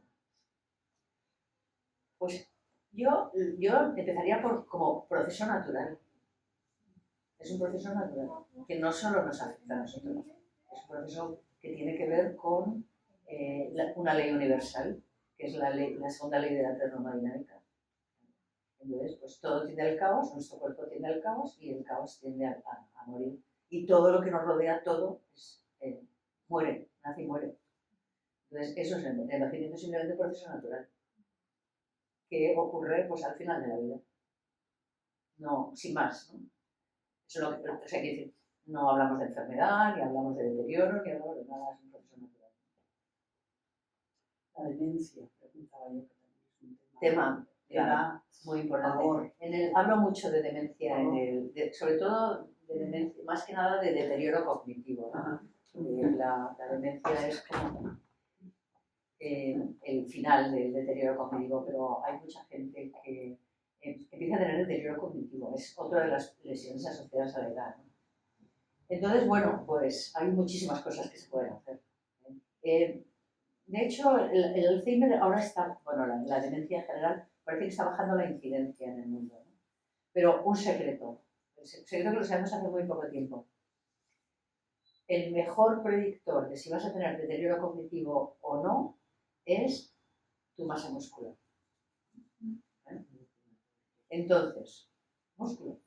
Pues yo empezaría como proceso natural. Es un proceso natural que no solo nos afecta a nosotros, es un proceso que tiene que ver con una ley universal, que es la segunda ley de la termodinámica. Entonces, pues todo tiende al caos, nuestro cuerpo tiende al caos y el caos tiende a morir. Y todo lo que nos rodea, todo, muere, nace y muere. Entonces, eso es el envejecimiento, simplemente un proceso natural que ocurre pues, al final de la vida. No, sin más, ¿no? Eso es lo que, o sea, quiere decir, no hablamos de enfermedad, ni hablamos de deterioro, ni hablamos de nada, es un proceso natural. La demencia, preguntaba yo, que también es un Tema claro, muy importante. Hablo mucho de demencia, sobre todo de demencia, más que nada de deterioro cognitivo. ¿No? La demencia es como el final del deterioro cognitivo, pero hay mucha gente que empieza a tener deterioro cognitivo. Es otra de las lesiones asociadas a la edad. ¿No? Entonces, bueno, pues hay muchísimas cosas que se pueden hacer. De hecho, el Alzheimer ahora está, bueno, la demencia en general, parece que está bajando la incidencia en el mundo. ¿No? Pero un secreto que lo sabemos hace muy poco tiempo. El mejor predictor de si vas a tener deterioro cognitivo o no es tu masa muscular. Entonces, músculo.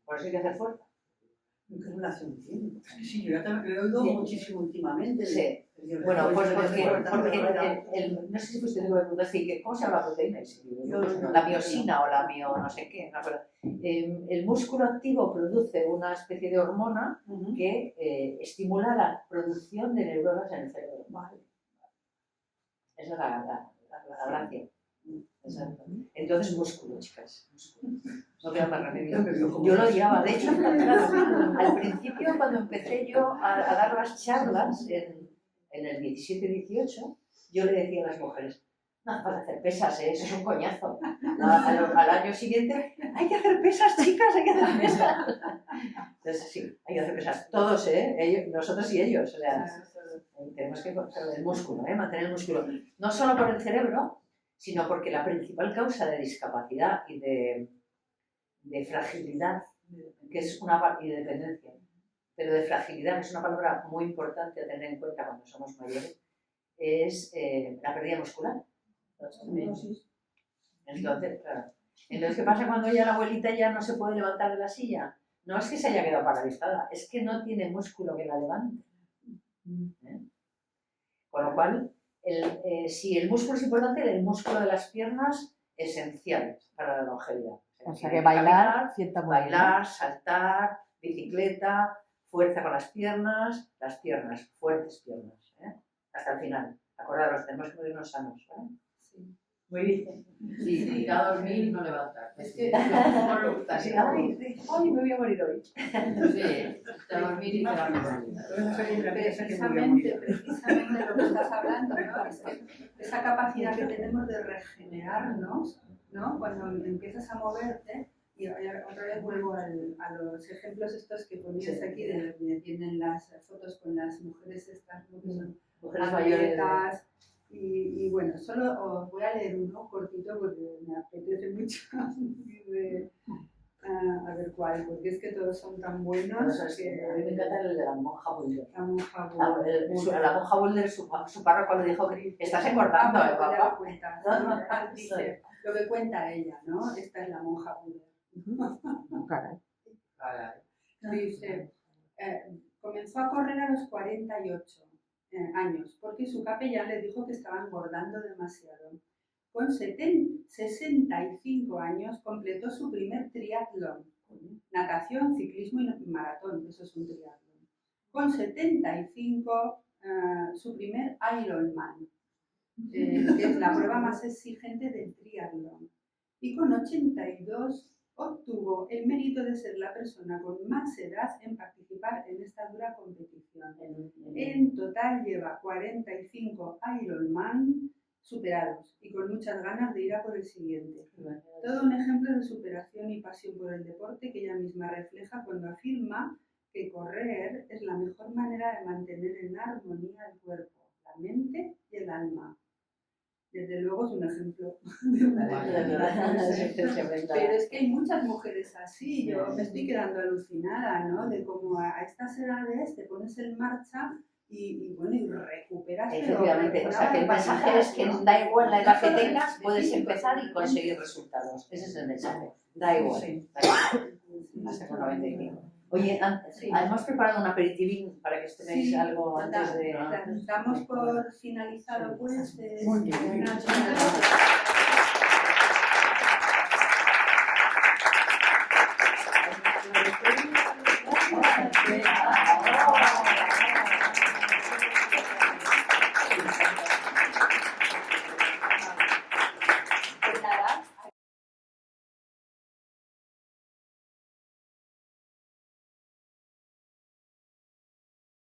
Por eso hay que hacer fuerza. ¿Qué relación tiene? Sí, yo ya te lo he oído muchísimo últimamente. Sí. Bueno, pues porque no sé si usted me pregunta así, ¿cómo se llama la proteína? La miosina o la mio no sé qué. No, el músculo activo produce una especie de hormona que estimula la producción de neuronas en el cerebro. Vale. Esa es la gracia. Exacto. Entonces, músculo, chicas. Músculo. No queda más remedio. Yo lo odiaba. De hecho, al principio, cuando empecé yo a dar las charlas en el 17-18, yo le decía a las mujeres, no, para hacer pesas, eso es un coñazo. Al año siguiente, hay que hacer pesas, chicas, hay que hacer pesas. Entonces, sí, hay que hacer pesas. Todos, nosotros y ellos. O sea, tenemos que conservar el músculo, mantener el músculo. No solo por el cerebro, sino porque la principal causa de discapacidad y de fragilidad, que es y de dependencia, pero de fragilidad, que es una palabra muy importante a tener en cuenta cuando somos mayores, es la pérdida muscular. Entonces, claro. Entonces, ¿qué pasa cuando ya la abuelita ya no se puede levantar de la silla? No es que se haya quedado paralizada, es que no tiene músculo que la levante. Con lo cual, si el músculo es importante, el músculo de las piernas es esencial para la longevidad. O sea que bailar, bailar, saltar, bicicleta, fuerza con las piernas, fuertes piernas, hasta el final. Acordaros, tenemos que morirnos sanos, ¿vale? Sí. Muy bien. Sí, ir a dormir y no levantar. Es que no me gusta. Así, ay, me voy a morir hoy. Sí, a dormir y quedarme dormida. Precisamente lo que estás hablando, ¿no? Es que esa capacidad que tenemos de regenerarnos, ¿no? Cuando empiezas a moverte, y otra vez vuelvo a los ejemplos estos que ponías aquí, de donde tienen las fotos con las mujeres estas, ¿no? Que son mujeres mayores. Y bueno, solo os voy a leer uno cortito porque me apetece mucho. A ver cuál, porque es que todos son tan buenos. A mí me encanta el de la monja Boulder. La monja Boulder. La monja Boulder, su párroco le dijo que estás engordando, papá. Dice, lo que cuenta ella, ¿no? Esta es la monja Boulder. Caray. Dice, comenzó a correr a los 48 años, porque su capellán le dijo que estaba engordando demasiado. Con 65 años completó su primer triatlón, natación, ciclismo y maratón, eso es un triatlón. Con 75, su primer Ironman, que es la prueba más exigente del triatlón. Y con 82 obtuvo el mérito de ser la persona con más edad en participar en esta dura competición. En total lleva 45 Ironman superados y con muchas ganas de ir a por el siguiente. Todo un ejemplo de superación y pasión por el deporte que ella misma refleja cuando afirma que correr es la mejor manera de mantener en armonía el cuerpo, la mente y el alma. Desde luego es un ejemplo de una pero es que hay muchas mujeres así. Yo me estoy quedando alucinada, ¿no? De cómo a estas edades te pones en marcha y bueno, y recuperas. Efectivamente, o sea que el mensaje es que da igual la edad que tengas, puedes empezar y conseguir resultados. Ese es el mensaje. Da igual. Hasta con 95. Oye, hemos preparado un aperitivín para que os tenéis algo antes de... Damos por finalizado pues. Muy bien. Una